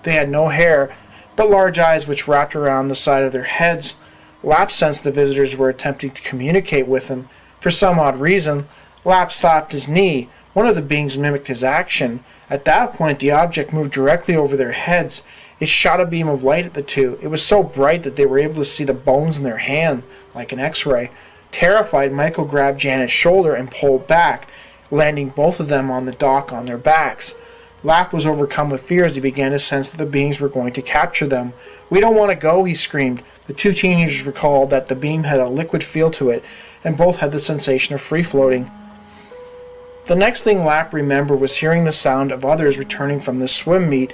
They had no hair, but large eyes which wrapped around the side of their heads. Lap sensed the visitors were attempting to communicate with him. For some odd reason, Lap slapped his knee. One of the beings mimicked his action. At that point, the object moved directly over their heads. It shot a beam of light at the two. It was so bright that they were able to see the bones in their hand, like an X-ray. Terrified, Michael grabbed Janet's shoulder and pulled back, landing both of them on the dock on their backs. Lap was overcome with fear as he began to sense that the beings were going to capture them. "We don't want to go," he screamed. The two teenagers recalled that the beam had a liquid feel to it, and both had the sensation of free-floating. The next thing Lap remembered was hearing the sound of others returning from the swim meet.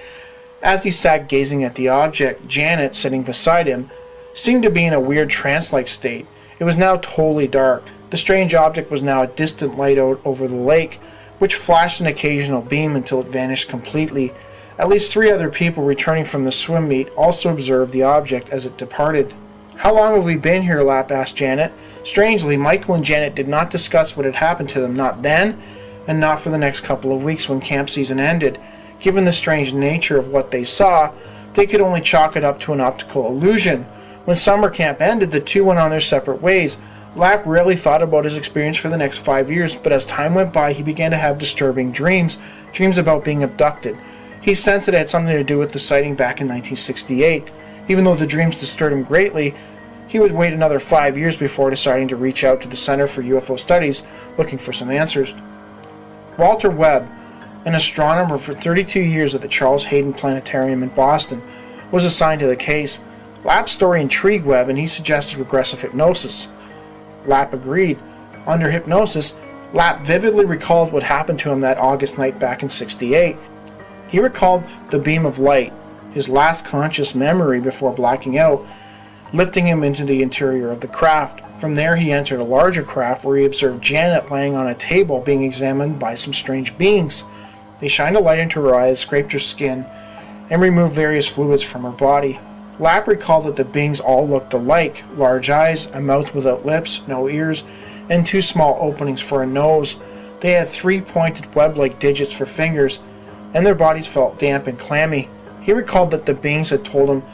As he sat gazing at the object, Janet, sitting beside him, seemed to be in a weird trance-like state. It was now totally dark. The strange object was now a distant light out over the lake, which flashed an occasional beam until it vanished completely. At least 3 other people returning from the swim meet also observed the object as it departed. "How long have we been here?" Lap asked Janet. Strangely, Michael and Janet did not discuss what had happened to them, not then, and not for the next couple of weeks when camp season ended. Given the strange nature of what they saw, they could only chalk it up to an optical illusion. When summer camp ended, the two went on their separate ways. Lap rarely thought about his experience for the next 5 years, but as time went by, he began to have disturbing dreams about being abducted. He sensed it had something to do with the sighting back in 1968. Even though the dreams disturbed him greatly, he would wait another 5 years before deciding to reach out to the Center for UFO Studies, looking for some answers. Walter Webb, an astronomer for 32 years at the Charles Hayden Planetarium in Boston, was assigned to the case. Lap's story intrigued Webb, and he suggested regressive hypnosis. Lap agreed. Under hypnosis, Lap vividly recalled what happened to him that August night back in '68. He recalled the beam of light, his last conscious memory before blacking out, lifting him into the interior of the craft. From there he entered a larger craft where he observed Janet laying on a table being examined by some strange beings. They shined a light into her eyes, scraped her skin, and removed various fluids from her body. Lap recalled that the beings all looked alike: large eyes, a mouth without lips, no ears, and 2 small openings for a nose. They had 3 pointed web-like digits for fingers, and their bodies felt damp and clammy. He recalled that the beings had told him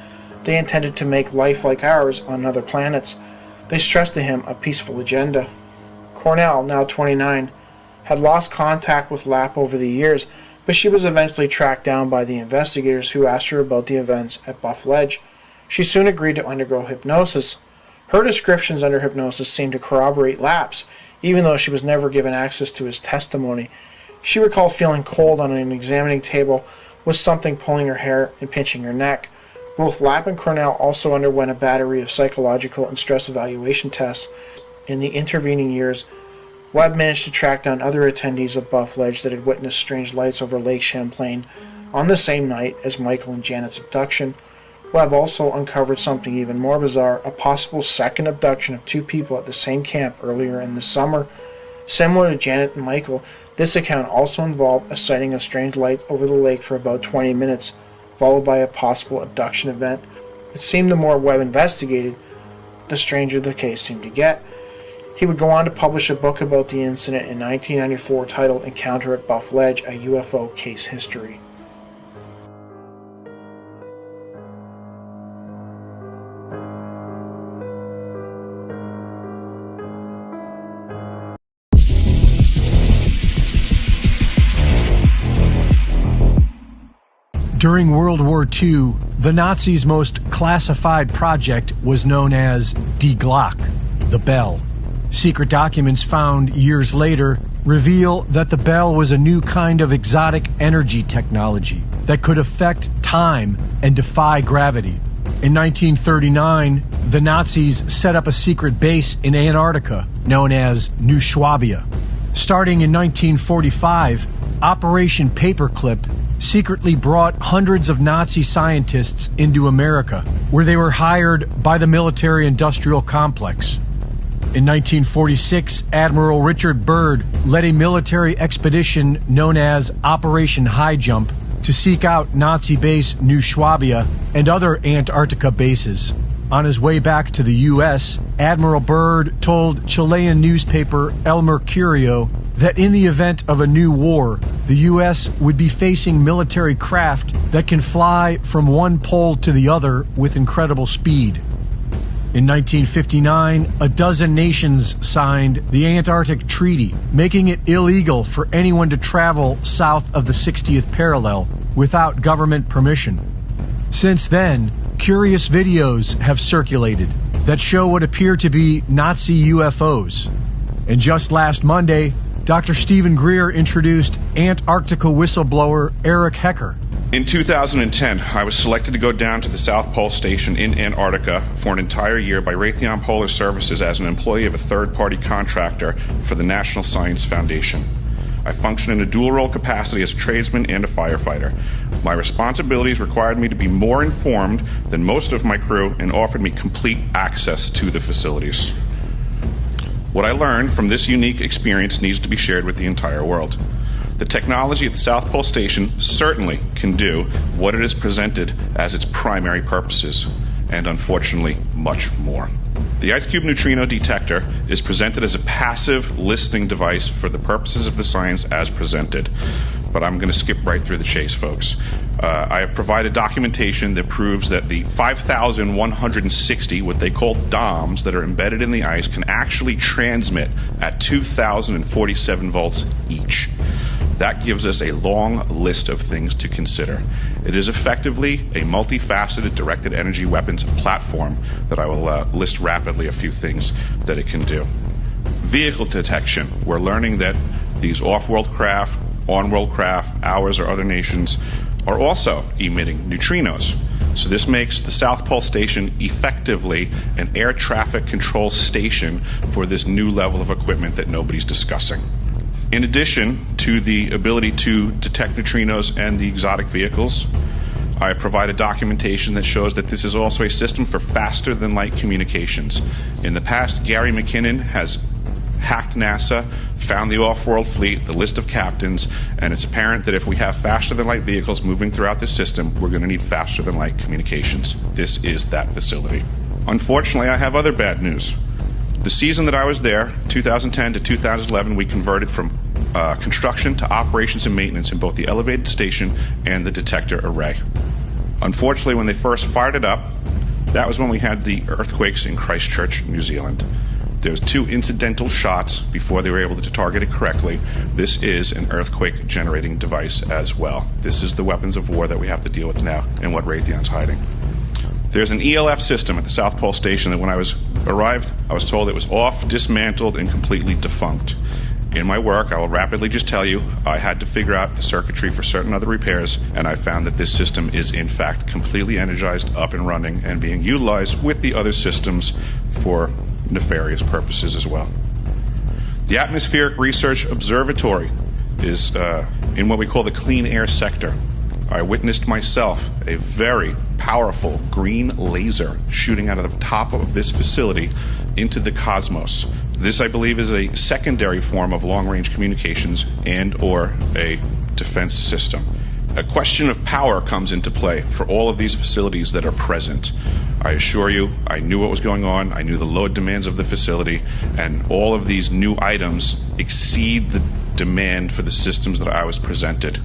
they intended to make life like ours on other planets. They stressed to him a peaceful agenda. Cornell, now 29, had lost contact with Lap over the years, but she was eventually tracked down by the investigators who asked her about the events at Buff Ledge. She soon agreed to undergo hypnosis. Her descriptions under hypnosis seemed to corroborate Lap's, even though she was never given access to his testimony. She recalled feeling cold on an examining table with something pulling her hair and pinching her neck. Both Lap and Cornell also underwent a battery of psychological and stress evaluation tests. In the intervening years, Webb managed to track down other attendees of Buff Ledge that had witnessed strange lights over Lake Champlain on the same night as Michael and Janet's abduction. Webb also uncovered something even more bizarre: a possible second abduction of 2 people at the same camp earlier in the summer. Similar to Janet and Michael, this account also involved a sighting of strange lights over the lake for about 20 minutes, followed by a possible abduction event. It seemed the more Webb investigated, the stranger the case seemed to get. He would go on to publish a book about the incident in 1994 titled Encounter at Buff Ledge, a UFO Case History. During World War II, the Nazis' most classified project was known as Die Glock, the bell. Secret documents found years later reveal that the bell was a new kind of exotic energy technology that could affect time and defy gravity. In 1939, the Nazis set up a secret base in Antarctica known as New Swabia. Starting in 1945, Operation Paperclip secretly brought hundreds of Nazi scientists into America, where they were hired by the military-industrial complex. In 1946, Admiral Richard Byrd led a military expedition known as Operation High Jump to seek out Nazi base New Swabia and other Antarctica bases. On his way back to the U.S., Admiral Byrd told Chilean newspaper El Mercurio that in the event of a new war, the U.S. would be facing military craft that can fly from one pole to the other with incredible speed. In 1959, a dozen nations signed the Antarctic Treaty, making it illegal for anyone to travel south of the 60th parallel without government permission. Since then, curious videos have circulated that show what appear to be Nazi UFOs. And just last Monday, Dr. Stephen Greer introduced Antarctica whistleblower Eric Hecker. In 2010, I was selected to go down to the South Pole Station in Antarctica for an entire year by Raytheon Polar Services as an employee of a third-party contractor for the National Science Foundation. I function in a dual-role capacity as a tradesman and a firefighter. My responsibilities required me to be more informed than most of my crew and offered me complete access to the facilities. What I learned from this unique experience needs to be shared with the entire world. The technology at the South Pole Station certainly can do what it is presented as its primary purposes, and unfortunately, much more. The Ice Cube Neutrino Detector is presented as a passive listening device for the purposes of the science as presented. But I'm going to skip right through the chase, folks. I have provided documentation that proves that the 5,160, what they call DOMs, that are embedded in the ice can actually transmit at 2,047 volts each. That gives us a long list of things to consider. It is effectively a multifaceted directed energy weapons platform that I will list rapidly a few things that it can do. Vehicle detection. We're learning that these off-world craft, on-world craft, ours or other nations, are also emitting neutrinos. So this makes the South Pole Station effectively an air traffic control station for this new level of equipment that nobody's discussing. In addition to the ability to detect neutrinos and the exotic vehicles, I have provided documentation that shows that this is also a system for faster-than-light communications. In the past, Gary McKinnon has hacked NASA, found the off-world fleet, the list of captains, and it's apparent that if we have faster-than-light vehicles moving throughout the system, we're going to need faster-than-light communications. This is that facility. Unfortunately, I have other bad news. The season that I was there, 2010 to 2011, we converted from construction to operations and maintenance in both the elevated station and the detector array. Unfortunately, when they first fired it up, that was when we had the earthquakes in Christchurch, New Zealand. There was 2 incidental shots before they were able to target it correctly. This is an earthquake generating device as well. This is the weapons of war that we have to deal with now and what Raytheon's hiding. There's an ELF system at the South Pole Station that when I arrived, I was told it was off, dismantled, and completely defunct. In my work, I will rapidly just tell you, I had to figure out the circuitry for certain other repairs, and I found that this system is in fact completely energized, up and running, and being utilized with the other systems for nefarious purposes as well. The Atmospheric Research Observatory is in what we call the clean air sector. I witnessed myself a very powerful green laser shooting out of the top of this facility into the cosmos. This, I believe, is a secondary form of long-range communications and or a defense system. A question of power comes into play for all of these facilities that are present. I assure you, I knew what was going on, I knew the load demands of the facility, and all of these new items exceed the demand for the systems that I was presented.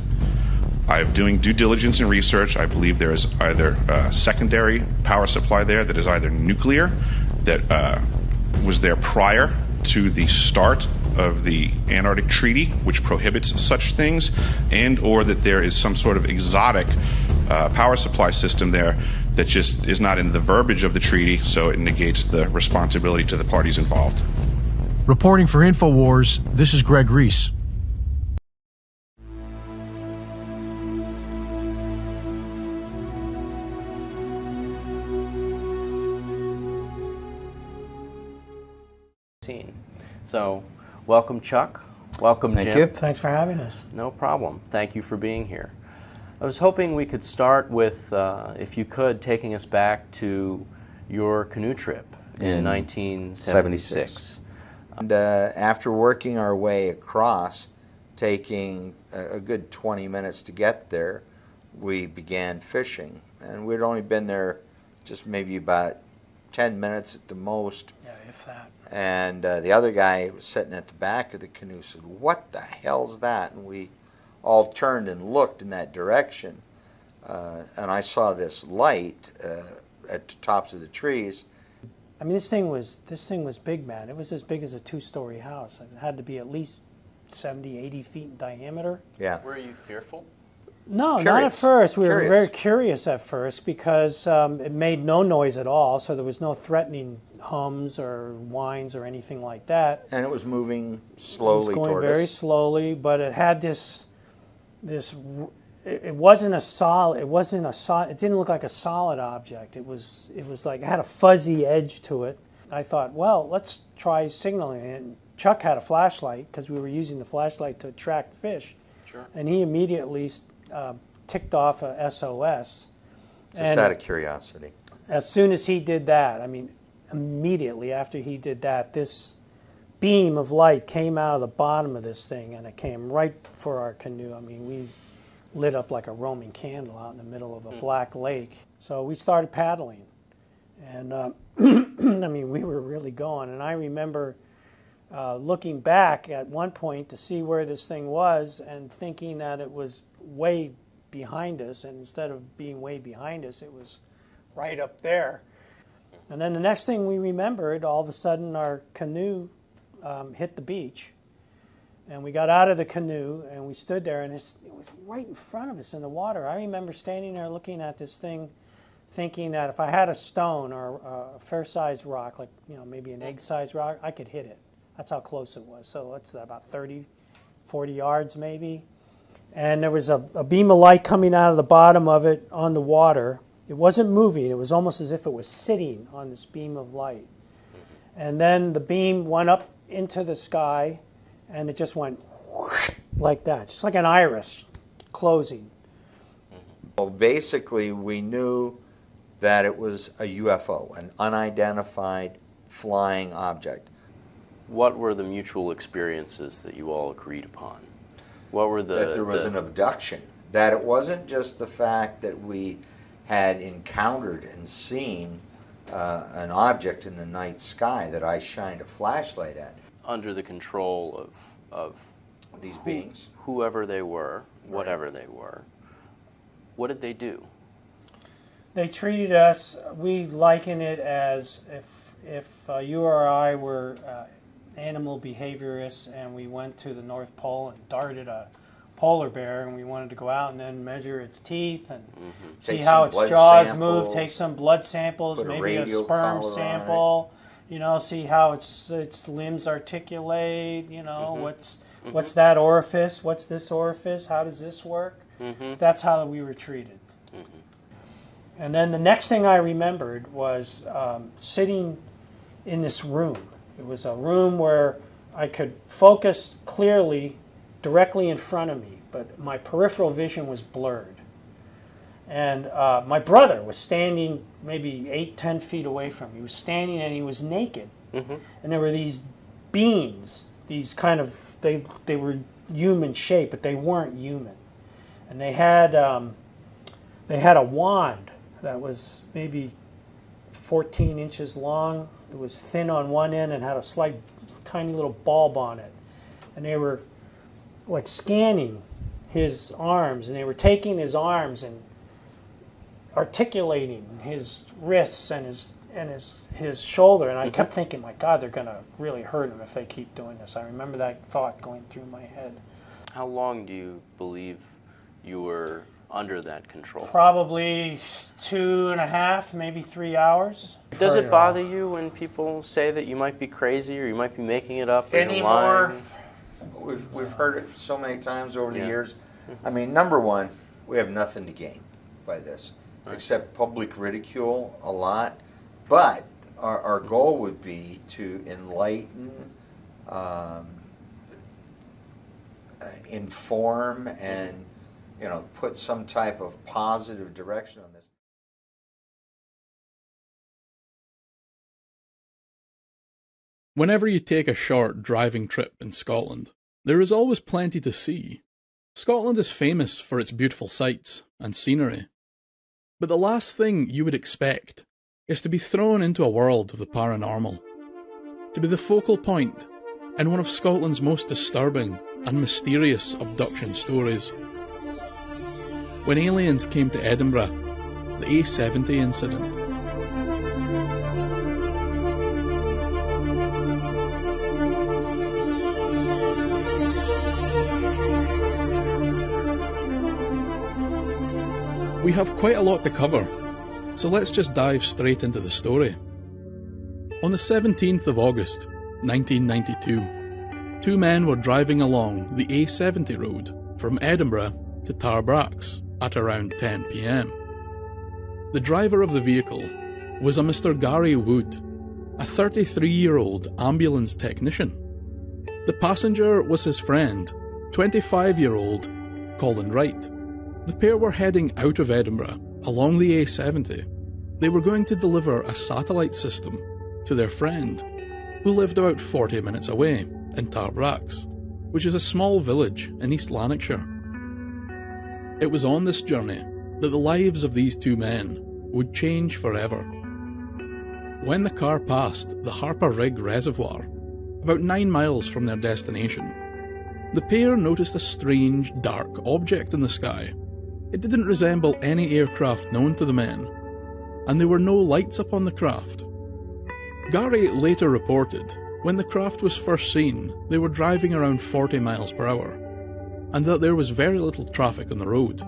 I am doing due diligence and research. I believe there is either a secondary power supply there that is either nuclear, that was there prior to the start of the Antarctic Treaty, which prohibits such things, and or that there is some sort of exotic power supply system there that just is not in the verbiage of the treaty, so it negates the responsibility to the parties involved. Reporting for InfoWars, this is Greg Reese. scene. So, welcome, Chuck. Welcome, Thank Jim. you. Thanks for having us. No problem. Thank you for being here. I was hoping we could start with, if you could, taking us back to your canoe trip in 1976. And after working our way across, taking a good 20 minutes to get there, we began fishing. And we'd only been there just maybe about 10 minutes at the most. Yeah, if that. And the other guy who was sitting at the back of the canoe said, "What the hell's that?" And we all turned and looked in that direction. And I saw this light at the tops of the trees. I mean, this thing was big, man. It was as big as a two-story house. It had to be at least 70, 80 feet in diameter. Yeah. Were you fearful? No, Curious. not at first. We were Curious. very curious at first because it made no noise at all, so there was no threatening hums or whines or anything like that. And it was moving slowly It was going toward very us. slowly, but it had this. It wasn't a solid. It didn't look like a solid object. It was like it had a fuzzy edge to it. I thought, well, let's try signaling it. And Chuck had a flashlight because we were using the flashlight to attract fish. Sure. And he immediately ticked off a SOS. Just out of curiosity. As soon as he did that, I mean, immediately after he did that, this beam of light came out of the bottom of this thing, and it came right for our canoe. I mean, we lit up like a Roman candle out in the middle of a black lake. So we started paddling, and I mean, we were really going. And I remember looking back at one point to see where this thing was and thinking that it was way behind us, and instead of being way behind us, it was right up there. And then the next thing we remembered, all of a sudden our canoe hit the beach, and we got out of the canoe and we stood there, and it was right in front of us in the water. I remember standing there looking at this thing, thinking that if I had a stone or a fair-sized rock, like maybe an egg-sized rock, I could hit it. That's how close it was. So it's about 30, 40 yards maybe. And there was a beam of light coming out of the bottom of it on the water. It wasn't moving. It was almost as if it was sitting on this beam of light. And then the beam went up into the sky, and it just went whoosh, like that, just like an iris closing. Well, basically, we knew that it was a UFO, an unidentified flying object. What were the mutual experiences that you all agreed upon? What were That there was an abduction. That it wasn't just the fact that we had encountered and seen an object in the night sky that I shined a flashlight at. Under the control of these beings. Whoever they were, whatever they were. What did they do? They treated us, we liken it as if you or I were animal behaviorists and we went to the North Pole and darted a polar bear and we wanted to go out and then measure its teeth and see how its jaws move, take some blood samples, maybe a sperm sample, see how its limbs articulate, what's that orifice, what's this orifice, how does this work? That's how we were treated. And then the next thing I remembered was sitting in this room. It was a room where I could focus clearly directly in front of me, but my peripheral vision was blurred. And my brother was standing maybe 8-10 feet away from me. He was standing and he was naked. And there were these beings, these kind of, they were human shape, but they weren't human. And they had a wand that was maybe 14 inches long. It was thin on one end and had a slight, tiny little bulb on it. And they were like scanning his arms, and they were taking his arms and articulating his wrists and his shoulder. And I kept thinking, my God, they're going to really hurt him if they keep doing this. I remember that thought going through my head. How long do you believe you were under that control? Probably 2.5, maybe 3 hours. Does it bother you when people say that you might be crazy or you might be making it up? Or you're lying? We've heard it so many times over the years. I mean, number one, we have nothing to gain by this, except public ridicule a lot. But our goal would be to enlighten, inform, and put some type of positive direction on this. Whenever you take a short driving trip in Scotland, there is always plenty to see. Scotland is famous for its beautiful sights and scenery. But the last thing you would expect is to be thrown into a world of the paranormal, to be the focal point in one of Scotland's most disturbing and mysterious abduction stories. When aliens came to Edinburgh, the A70 incident. We have quite a lot to cover, so let's just dive straight into the story. On the 17th of August, 1992, two men were driving along the A70 road from Edinburgh to Tarbrax at around 10 p.m. The driver of the vehicle was a Mr. Gary Wood, a 33-year-old ambulance technician. The passenger was his friend, 25-year-old Colin Wright. The pair were heading out of Edinburgh along the A70. They were going to deliver a satellite system to their friend, who lived about 40 minutes away in Tarbrax, which is a small village in East Lanarkshire. It was on this journey that the lives of these two men would change forever. When the car passed the Harper Rig Reservoir, about 9 miles from their destination, the pair noticed a strange, dark object in the sky. It didn't resemble any aircraft known to the men, and there were no lights up on the craft. Gary later reported when the craft was first seen, they were driving around 40 miles per hour, and that there was very little traffic on the road.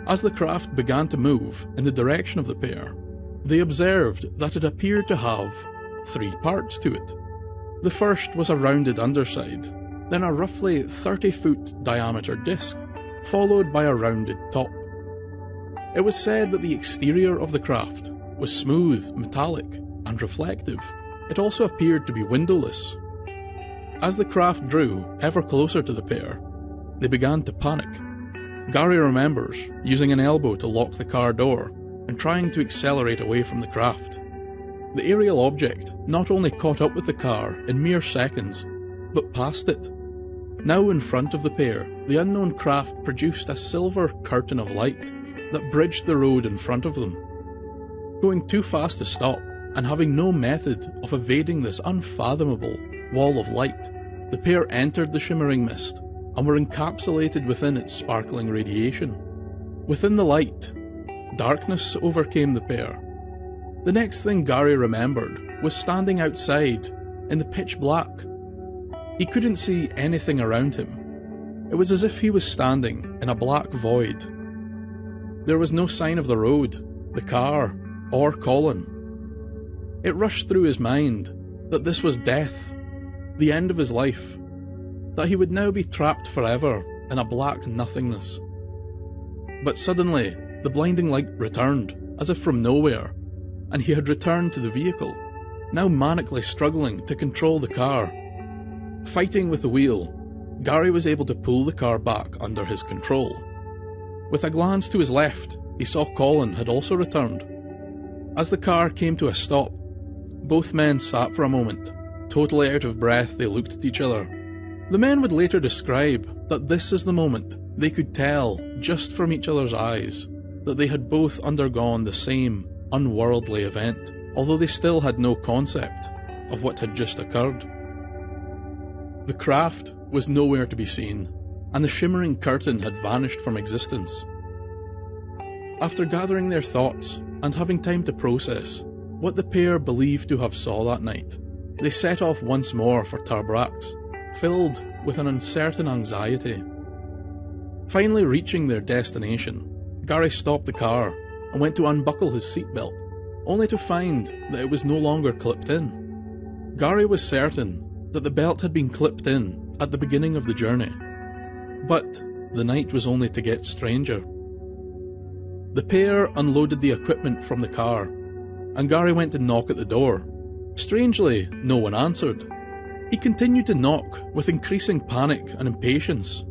As the craft began to move in the direction of the pair, they observed that it appeared to have 3 parts to it. The first was a rounded underside, then a roughly 30-foot diameter disc, followed by a rounded top. It was said that the exterior of the craft was smooth, metallic, and reflective. It also appeared to be windowless. As the craft drew ever closer to the pair, they began to panic. Gary remembers using an elbow to lock the car door and trying to accelerate away from the craft. The aerial object not only caught up with the car in mere seconds, but passed it. Now in front of the pair, the unknown craft produced a silver curtain of light that bridged the road in front of them. Going too fast to stop, and having no method of evading this unfathomable wall of light, the pair entered the shimmering mist and were encapsulated within its sparkling radiation. Within the light, darkness overcame the pair. The next thing Gary remembered was standing outside in the pitch black. He couldn't see anything around him. It was as if he was standing in a black void. There was no sign of the road, the car, or Colin. It rushed through his mind that this was death, the end of his life, that he would now be trapped forever in a black nothingness. But suddenly, the blinding light returned, as if from nowhere, and he had returned to the vehicle, now manically struggling to control the car. Fighting with the wheel, Gary was able to pull the car back under his control. With a glance to his left, he saw Colin had also returned. As the car came to a stop, both men sat for a moment. Totally out of breath, they looked at each other. The men would later describe that this is the moment they could tell, just from each other's eyes, that they had both undergone the same unworldly event, although they still had no concept of what had just occurred. The craft was nowhere to be seen, and the shimmering curtain had vanished from existence. After gathering their thoughts and having time to process what the pair believed to have saw that night, they set off once more for Tarbrax, filled with an uncertain anxiety. Finally reaching their destination, Gary stopped the car and went to unbuckle his seatbelt, only to find that it was no longer clipped in. Gary was certain that the belt had been clipped in at the beginning of the journey, but the night was only to get stranger. The pair unloaded the equipment from the car, and Gary went to knock at the door. Strangely, no one answered. He continued to knock with increasing panic and impatience.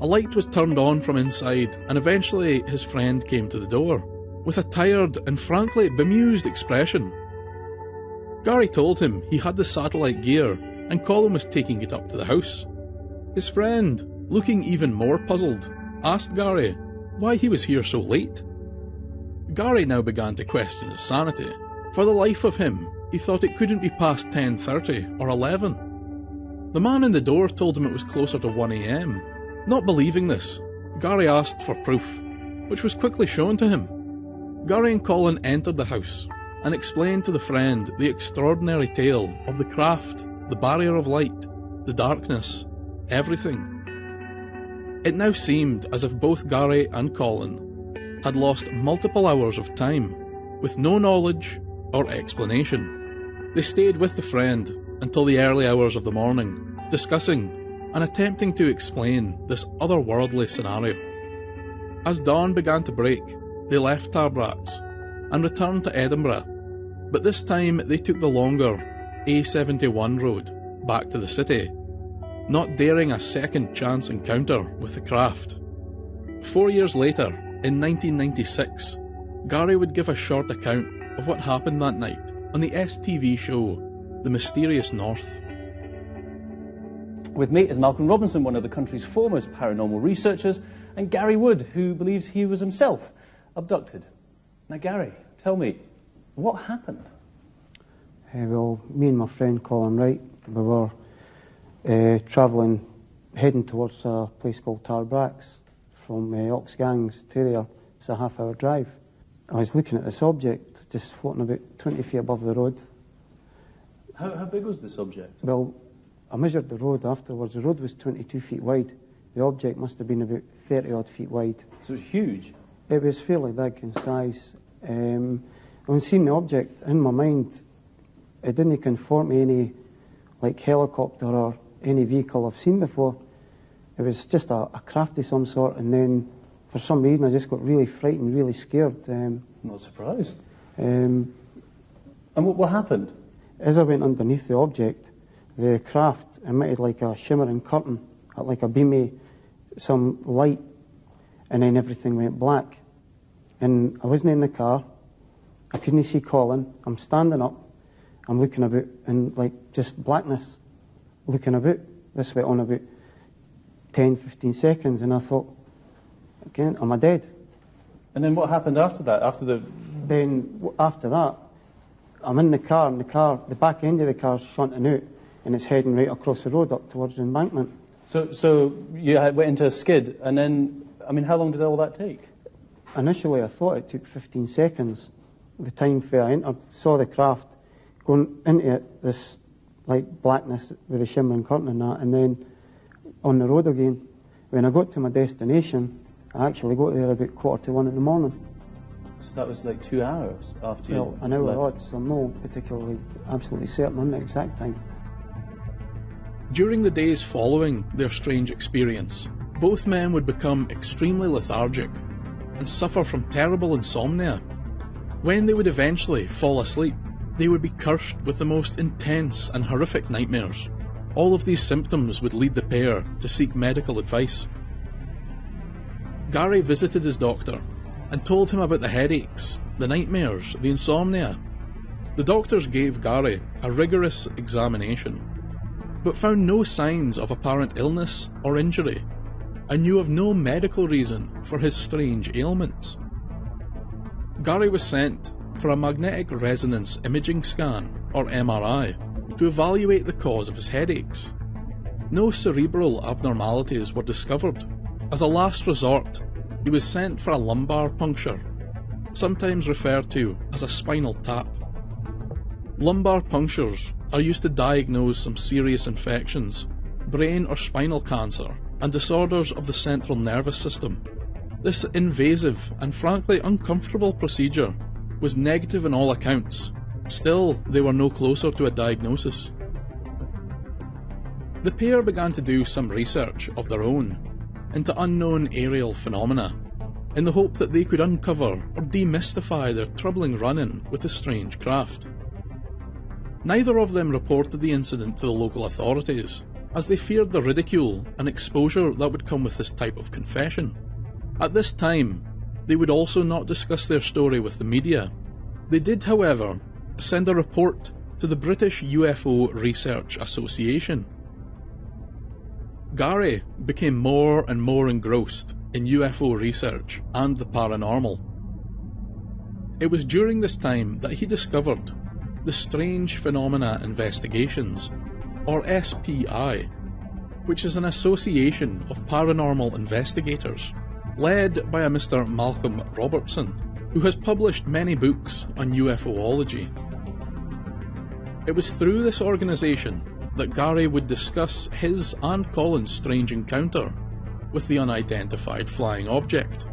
A light was turned on from inside, and eventually his friend came to the door, with a tired and frankly bemused expression. Gary told him he had the satellite gear, and Colin was taking it up to the house. His friend, looking even more puzzled, asked Gary why he was here so late. Gary now began to question his sanity. For the life of him, he thought it couldn't be past 10:30 or 11. The man in the door told him it was closer to 1 a.m. Not believing this, Gary asked for proof, which was quickly shown to him. Gary and Colin entered the house and explained to the friend the extraordinary tale of the craft, the barrier of light, the darkness, everything. It now seemed as if both Gary and Colin had lost multiple hours of time, with no knowledge or explanation. They stayed with the friend until the early hours of the morning, discussing and attempting to explain this otherworldly scenario. As dawn began to break, they left Tarbrax and returned to Edinburgh, but this time they took the longer A71 road back to the city, not daring a second chance encounter with the craft. 4 years later, in 1996, Gary would give a short account of what happened that night on the STV show The Mysterious North. With me is Malcolm Robinson, one of the country's foremost paranormal researchers, and Gary Wood, who believes he was himself abducted. Now, Gary, tell me, what happened? Well, me and my friend Colin Wright, we were heading towards a place called Tarbrax from Oxgangs to there. It's a half-hour drive. I was looking at this object just floating about 20 feet above the road. How big was this object? Well, I measured the road afterwards. The road was 22 feet wide. The object must have been about 30 odd feet wide. So it's huge? It was fairly big in size. When seeing the object, in my mind, it didn't conform to any like helicopter or any vehicle I've seen before. It was just a craft of some sort, and then for some reason I just got really frightened, really scared. Not surprised. And what happened? As I went underneath the object, the craft emitted like a shimmering curtain, like a beam of some light, and then everything went black. And I wasn't in the car, I couldn't see Colin, I'm standing up, I'm looking about in like just blackness, looking about. This went on about 10-15 seconds, and I thought, again, am I dead? And then what happened after that? Then after that, I'm in the car, and the back end of the car's shunting out, and it's heading right across the road up towards the embankment. So you went into a skid, and then, I mean, how long did all that take? Initially I thought it took 15 seconds. The time I entered, saw the craft going into it, this like blackness with a shimmering curtain and that, and then on the road again. When I got to my destination, I actually got there about 1:45 in the morning. So that was like 2 hours after you an hour odd, so I'm not particularly absolutely certain on the exact time. During the days following their strange experience, both men would become extremely lethargic and suffer from terrible insomnia. When they would eventually fall asleep, they would be cursed with the most intense and horrific nightmares. All of these symptoms would lead the pair to seek medical advice. Gary visited his doctor and told him about the headaches, the nightmares, the insomnia. The doctors gave Gary a rigorous examination, but found no signs of apparent illness or injury, and knew of no medical reason for his strange ailments. Gary was sent for a magnetic resonance imaging scan, or MRI, to evaluate the cause of his headaches. No cerebral abnormalities were discovered. As a last resort, he was sent for a lumbar puncture, sometimes referred to as a spinal tap. Lumbar punctures are used to diagnose some serious infections, brain or spinal cancer, and disorders of the central nervous system. This invasive and frankly uncomfortable procedure was negative in all accounts. Still, they were no closer to a diagnosis. The pair began to do some research of their own into unknown aerial phenomena. in the hope that they could uncover or demystify their troubling run-in with the strange craft. Neither of them reported the incident to the local authorities, as they feared the ridicule and exposure that would come with this type of confession. At this time, they would also not discuss their story with the media. They did, however, send a report to the British UFO Research Association. Gary became more and more engrossed in UFO research and the paranormal. It was during this time that he discovered the Strange Phenomena Investigations, or SPI, which is an association of paranormal investigators, led by a Mr. Malcolm Robertson, who has published many books on UFOlogy. It was through this organisation that Gary would discuss his and Colin's strange encounter with the unidentified flying object.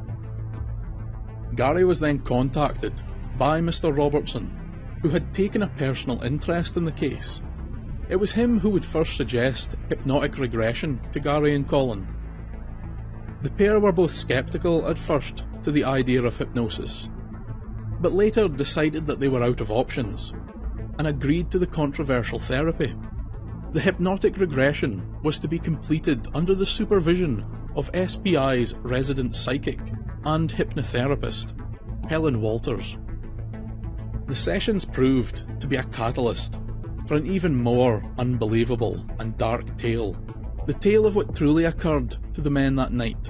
Gary was then contacted by Mr. Robertson, who had taken a personal interest in the case. It was him who would first suggest hypnotic regression to Gary and Colin. The pair were both sceptical at first to the idea of hypnosis, but later decided that they were out of options, and agreed to the controversial therapy. The hypnotic regression was to be completed under the supervision of SPI's resident psychic and hypnotherapist, Helen Walters. The sessions proved to be a catalyst for an even more unbelievable and dark tale, the tale of what truly occurred to the men that night.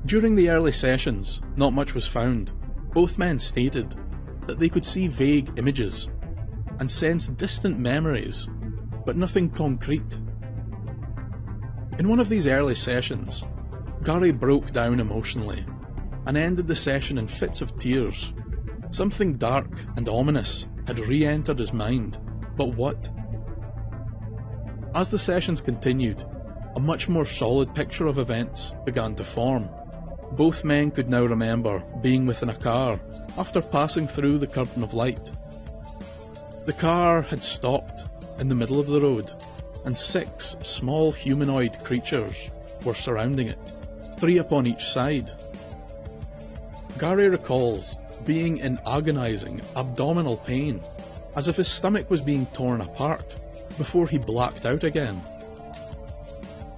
During the early sessions, not much was found. Both men stated that they could see vague images and sense distant memories, but nothing concrete. In one of these early sessions, Gary broke down emotionally and ended the session in fits of tears. Something dark and ominous had re-entered his mind, but what? As the sessions continued, a much more solid picture of events began to form. Both men could now remember being within a car after passing through the curtain of light. The car had stopped in the middle of the road, and 6 small humanoid creatures were surrounding it, 3 upon each side. Gary recalls being in agonising abdominal pain, as if his stomach was being torn apart, before he blacked out again.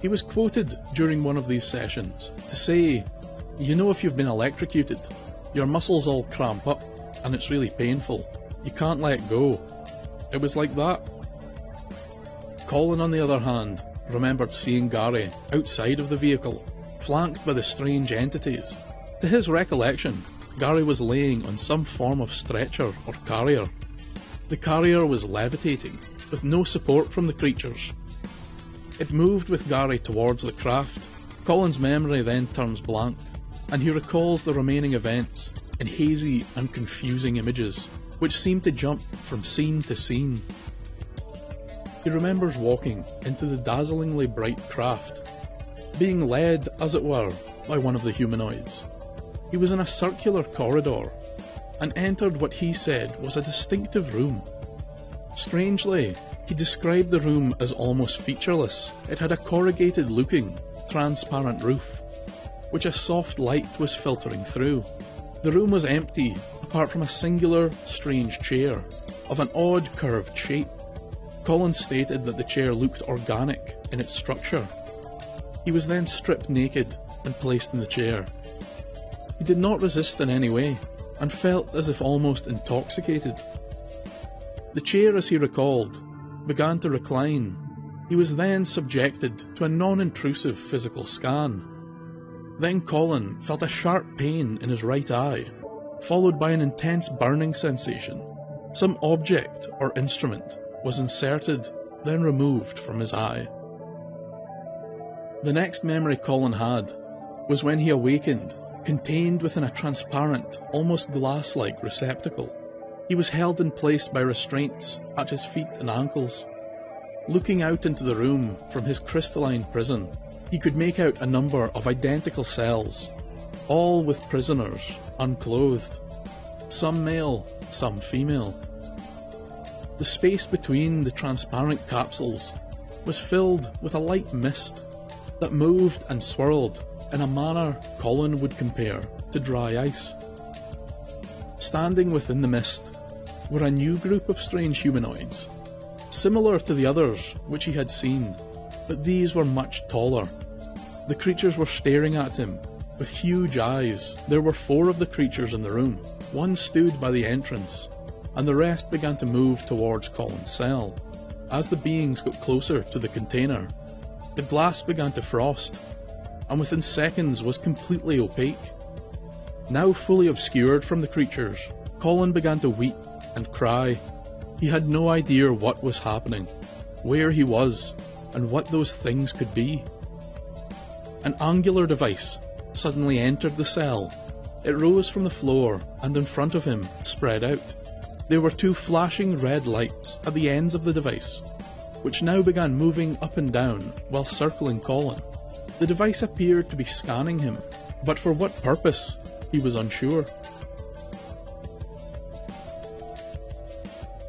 He was quoted during one of these sessions to say, "You know, if you've been electrocuted, your muscles all cramp up and it's really painful. You can't let go." It was like that. Colin, on the other hand, remembered seeing Gary outside of the vehicle, flanked by the strange entities. To his recollection, Gary was laying on some form of stretcher or carrier. The carrier was levitating, with no support from the creatures. It moved with Gary towards the craft. Colin's memory then turns blank, and he recalls the remaining events in hazy and confusing images, which seem to jump from scene to scene. He remembers walking into the dazzlingly bright craft, being led, as it were, by one of the humanoids. He was in a circular corridor, and entered what he said was a distinctive room. Strangely, he described the room as almost featureless. It had a corrugated-looking, transparent roof, which a soft light was filtering through. The room was empty, apart from a singular, strange chair, of an odd curved shape. Colin stated that the chair looked organic in its structure. He was then stripped naked and placed in the chair. He did not resist in any way, and felt as if almost intoxicated. The chair, as he recalled, began to recline. He was then subjected to a non-intrusive physical scan. Then Colin felt a sharp pain in his right eye, followed by an intense burning sensation. Some object or instrument was inserted, then removed from his eye. The next memory Colin had was when he awakened, contained within a transparent, almost glass-like receptacle. He was held in place by restraints at his feet and ankles. Looking out into the room from his crystalline prison, he could make out a number of identical cells, all with prisoners, unclothed, some male, some female. The space between the transparent capsules was filled with a light mist that moved and swirled in a manner Colin would compare to dry ice. Standing within the mist were a new group of strange humanoids, similar to the others which he had seen, but these were much taller. The creatures were staring at him with huge eyes. There were 4 of the creatures in the room. One stood by the entrance, and the rest began to move towards Colin's cell. As the beings got closer to the container, the glass began to frost, and within seconds was completely opaque. Now fully obscured from the creatures, Colin began to weep and cry. He had no idea what was happening, where he was, and what those things could be. An angular device suddenly entered the cell. It rose from the floor and in front of him spread out. There were 2 flashing red lights at the ends of the device, which now began moving up and down while circling Colin. The device appeared to be scanning him, but for what purpose, he was unsure.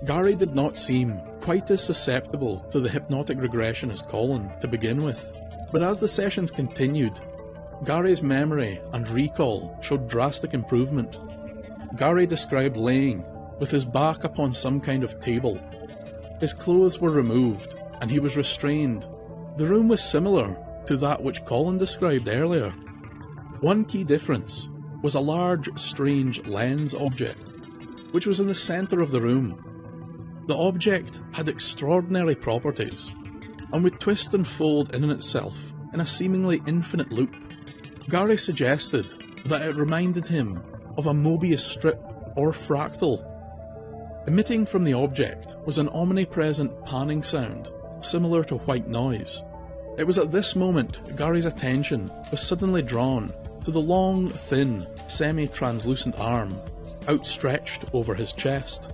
Gary did not seem quite as susceptible to the hypnotic regression as Colin to begin with, but as the sessions continued, Gary's memory and recall showed drastic improvement. Gary described laying with his back upon some kind of table. His clothes were removed and he was restrained. The room was similar to that which Colin described earlier. One key difference was a large, strange lens object, which was in the centre of the room. The object had extraordinary properties, and would twist and fold in itself in a seemingly infinite loop. Gary suggested that it reminded him of a Mobius strip or fractal. Emitting from the object was an omnipresent panning sound, similar to white noise. It was at this moment Gary's attention was suddenly drawn to the long, thin, semi-translucent arm outstretched over his chest.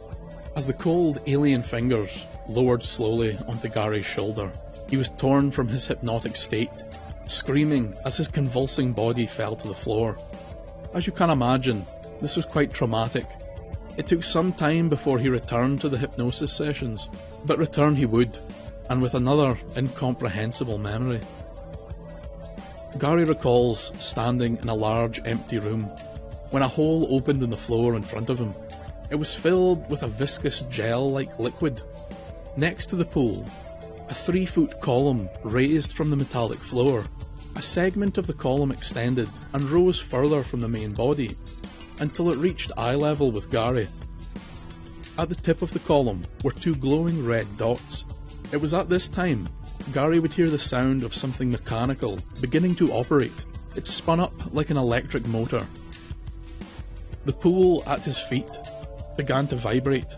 As the cold alien fingers lowered slowly onto Gary's shoulder, he was torn from his hypnotic state, screaming as his convulsing body fell to the floor. As you can imagine, this was quite traumatic. It took some time before he returned to the hypnosis sessions, but return he would, and with another incomprehensible memory. Gary recalls standing in a large empty room when a hole opened in the floor in front of him. It was filled with a viscous gel-like liquid. Next to the pool, a 3-foot column raised from the metallic floor. A segment of the column extended and rose further from the main body, until it reached eye level with Gary. At the tip of the column were 2 glowing red dots. It was at this time Gary would hear the sound of something mechanical beginning to operate. It spun up like an electric motor. The pool at his feet began to vibrate,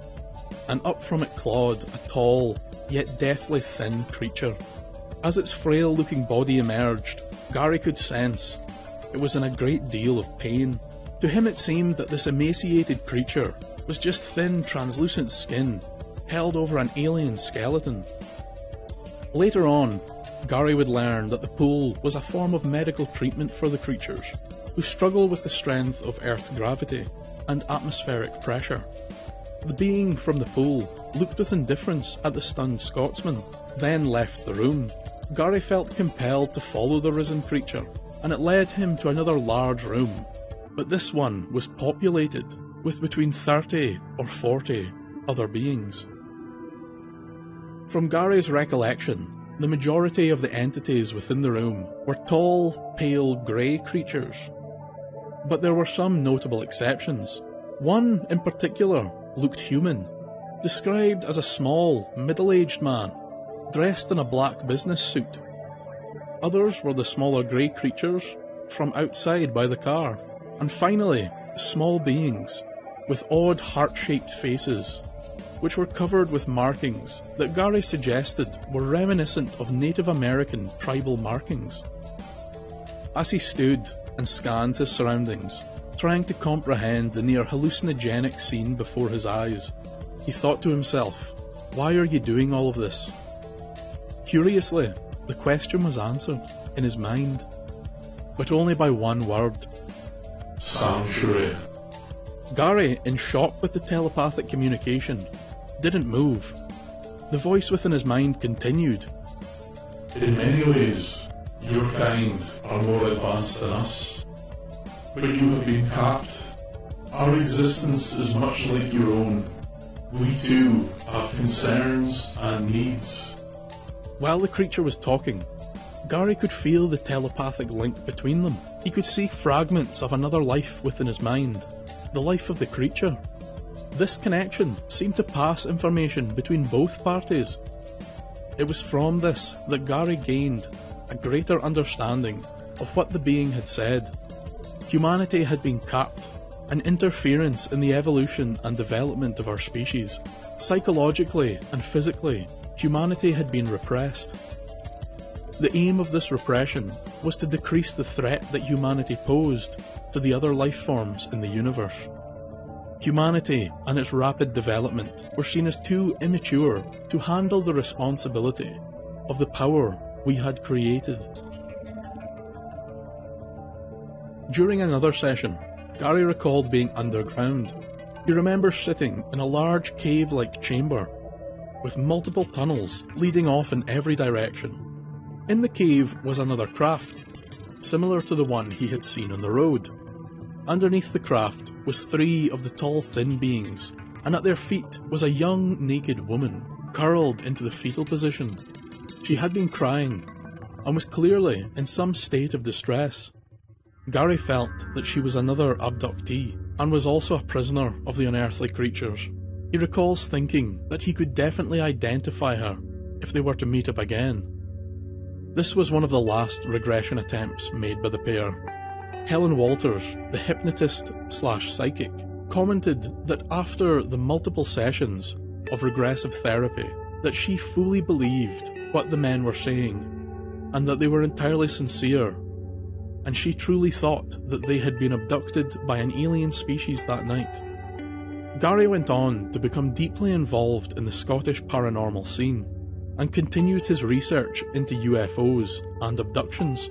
and up from it clawed a tall, yet deathly thin creature. As its frail-looking body emerged, Gary could sense it was in a great deal of pain. To him it seemed that this emaciated creature was just thin, translucent skin held over an alien skeleton. Later on, Gary would learn that the pool was a form of medical treatment for the creatures, who struggle with the strength of Earth's gravity and atmospheric pressure. The being from the pool looked with indifference at the stunned Scotsman, then left the room. Gary felt compelled to follow the risen creature, and it led him to another large room, but this one was populated with between 30 or 40 other beings. From Gary's recollection, the majority of the entities within the room were tall, pale grey creatures, but there were some notable exceptions. One in particular looked human, described as a small, middle-aged man, dressed in a black business suit. Others were the smaller grey creatures from outside by the car, and finally, small beings with odd heart-shaped faces, which were covered with markings that Gary suggested were reminiscent of Native American tribal markings. As he stood and scanned his surroundings, trying to comprehend the near hallucinogenic scene before his eyes, he thought to himself, why are you doing all of this? Curiously, the question was answered in his mind, but only by one word. Sanctuary. Gary, in shock with the telepathic communication, didn't move. The voice within his mind continued. In many ways, your kind are more advanced than us. but you have been capped. Our existence is much like your own. We too have concerns and needs. While the creature was talking, Gary could feel the telepathic link between them. He could see fragments of another life within his mind, the life of the creature. This connection seemed to pass information between both parties. It was from this that Gary gained a greater understanding of what the being had said. Humanity had been capped, an interference in the evolution and development of our species. Psychologically and physically, humanity had been repressed. The aim of this repression was to decrease the threat that humanity posed to the other life forms in the universe. Humanity and its rapid development were seen as too immature to handle the responsibility of the power we had created. During another session, Gary recalled being underground. He remembers sitting in a large cave-like chamber with multiple tunnels leading off in every direction. In the cave was another craft, similar to the one he had seen on the road. Underneath the craft was 3 of the tall, thin beings, and at their feet was a young, naked woman, curled into the fetal position. She had been crying, and was clearly in some state of distress. Gary felt that she was another abductee, and was also a prisoner of the unearthly creatures. He recalls thinking that he could definitely identify her if they were to meet up again. This was one of the last regression attempts made by the pair. Helen Walters, the hypnotist/psychic, commented that after the multiple sessions of regressive therapy, that she fully believed what the men were saying, and that they were entirely sincere, and she truly thought that they had been abducted by an alien species that night. Gary went on to become deeply involved in the Scottish paranormal scene, and continued his research into UFOs and abductions.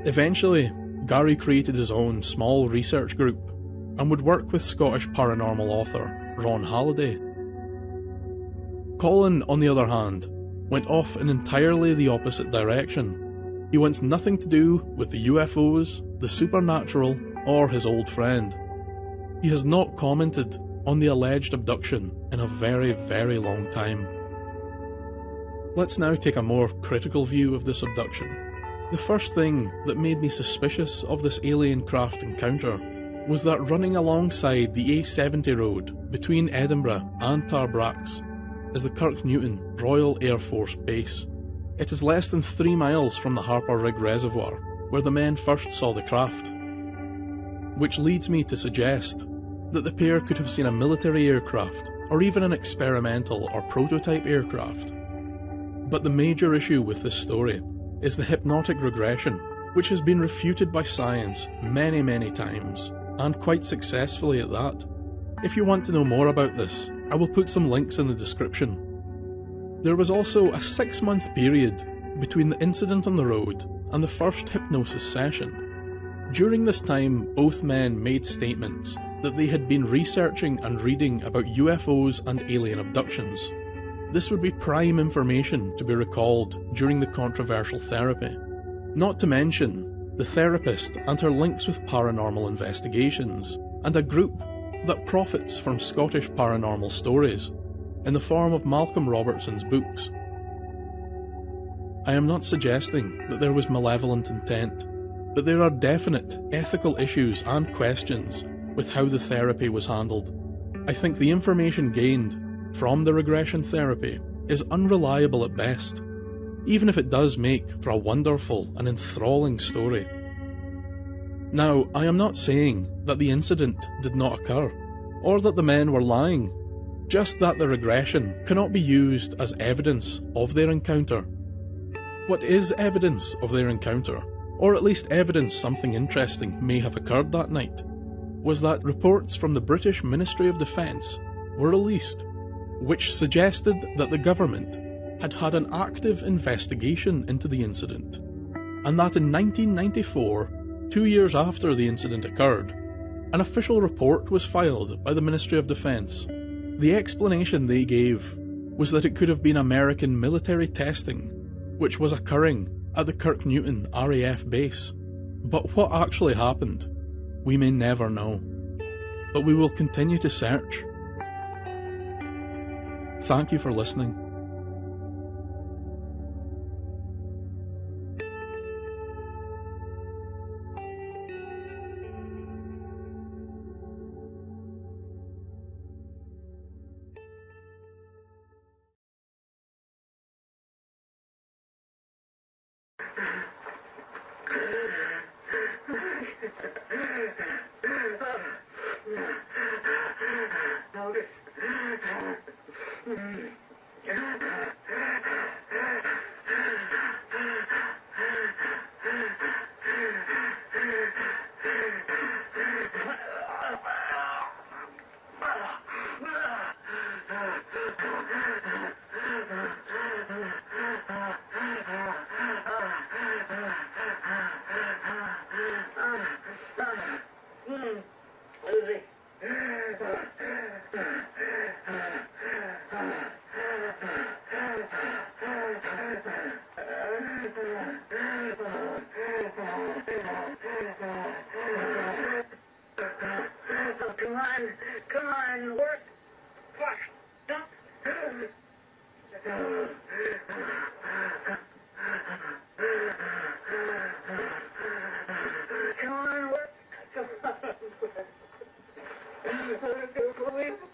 Eventually, Gary created his own small research group, and would work with Scottish paranormal author Ron Halliday. Colin, on the other hand, went off in entirely the opposite direction. He wants nothing to do with the UFOs, the supernatural, or his old friend. He has not commented on the alleged abduction in a very, very long time. Let's now take a more critical view of this abduction. The first thing that made me suspicious of this alien craft encounter was that running alongside the A70 road between Edinburgh and Tarbrax is the Kirk Newton Royal Air Force Base. It is less than 3 miles from the Harper Rig Reservoir, where the men first saw the craft. Which leads me to suggest that the pair could have seen a military aircraft, or even an experimental or prototype aircraft. But the major issue with this story is the hypnotic regression, which has been refuted by science many, many times, and quite successfully at that. If you want to know more about this, I will put some links in the description. There was also a 6-month period between the incident on the road and the first hypnosis session. During this time, both men made statements that they had been researching and reading about UFOs and alien abductions. This would be prime information to be recalled during the controversial therapy. Not to mention the therapist and her links with paranormal investigations, and a group that profits from Scottish paranormal stories, in the form of Malcolm Robertson's books. I am not suggesting that there was malevolent intent, but there are definite ethical issues and questions with how the therapy was handled. I think the information gained from the regression therapy is unreliable at best, even if it does make for a wonderful and enthralling story. Now, I am not saying that the incident did not occur, or that the men were lying, just that the regression cannot be used as evidence of their encounter. What is evidence of their encounter, or at least evidence something interesting may have occurred that night, was that reports from the British Ministry of Defence were released, which suggested that the government had had an active investigation into the incident, and that in 1994, 2 years after the incident occurred, an official report was filed by the Ministry of Defence. The explanation they gave was that it could have been American military testing, which was occurring at the Kirk Newton RAF base. But what actually happened We may never know, but we will continue to search. Thank you for listening. Come on, work. Stop. Come on, work. Come on. Please.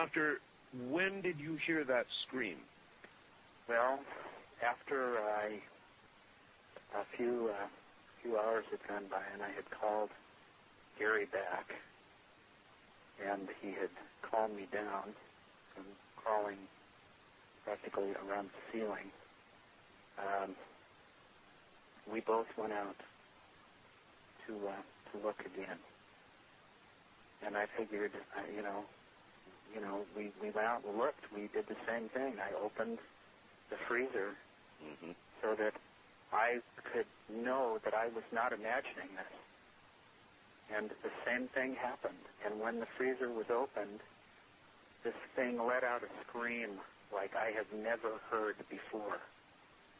Doctor, when did you hear that scream? Well, after a few hours had gone by, and I had called Gary back, and he had calmed me down from crawling practically around the ceiling. We both went out to look again, and I figured, we went out and looked. We did the same thing. I opened the freezer so that I could know that I was not imagining this. And the same thing happened. And when the freezer was opened, this thing let out a scream like I have never heard before.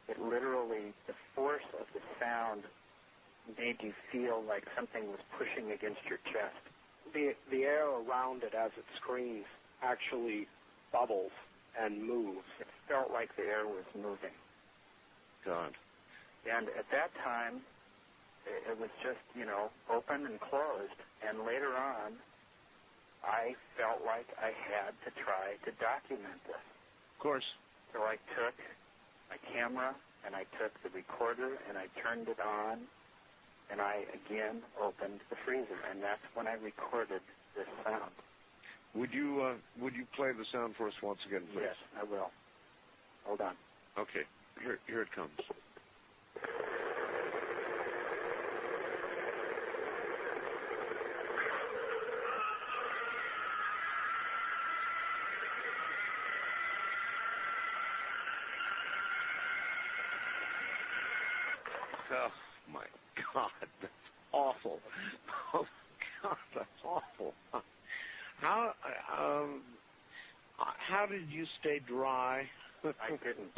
It literally, the force of the sound made you feel like something was pushing against your chest. The air around it as it screams actually bubbles and moves. It felt like the air was moving. God. And at that time, it was just, open and closed. And later on, I felt like I had to try to document this. Of course. So I took my camera and I took the recorder and I turned it on and I again opened the freezer, and that's when I recorded this sound. Would you play the sound for us once again, please? Yes, I will. Hold on. Okay. Here it comes. Oh, my God, that's awful. Oh, God, that's awful. How did you stay dry? I didn't.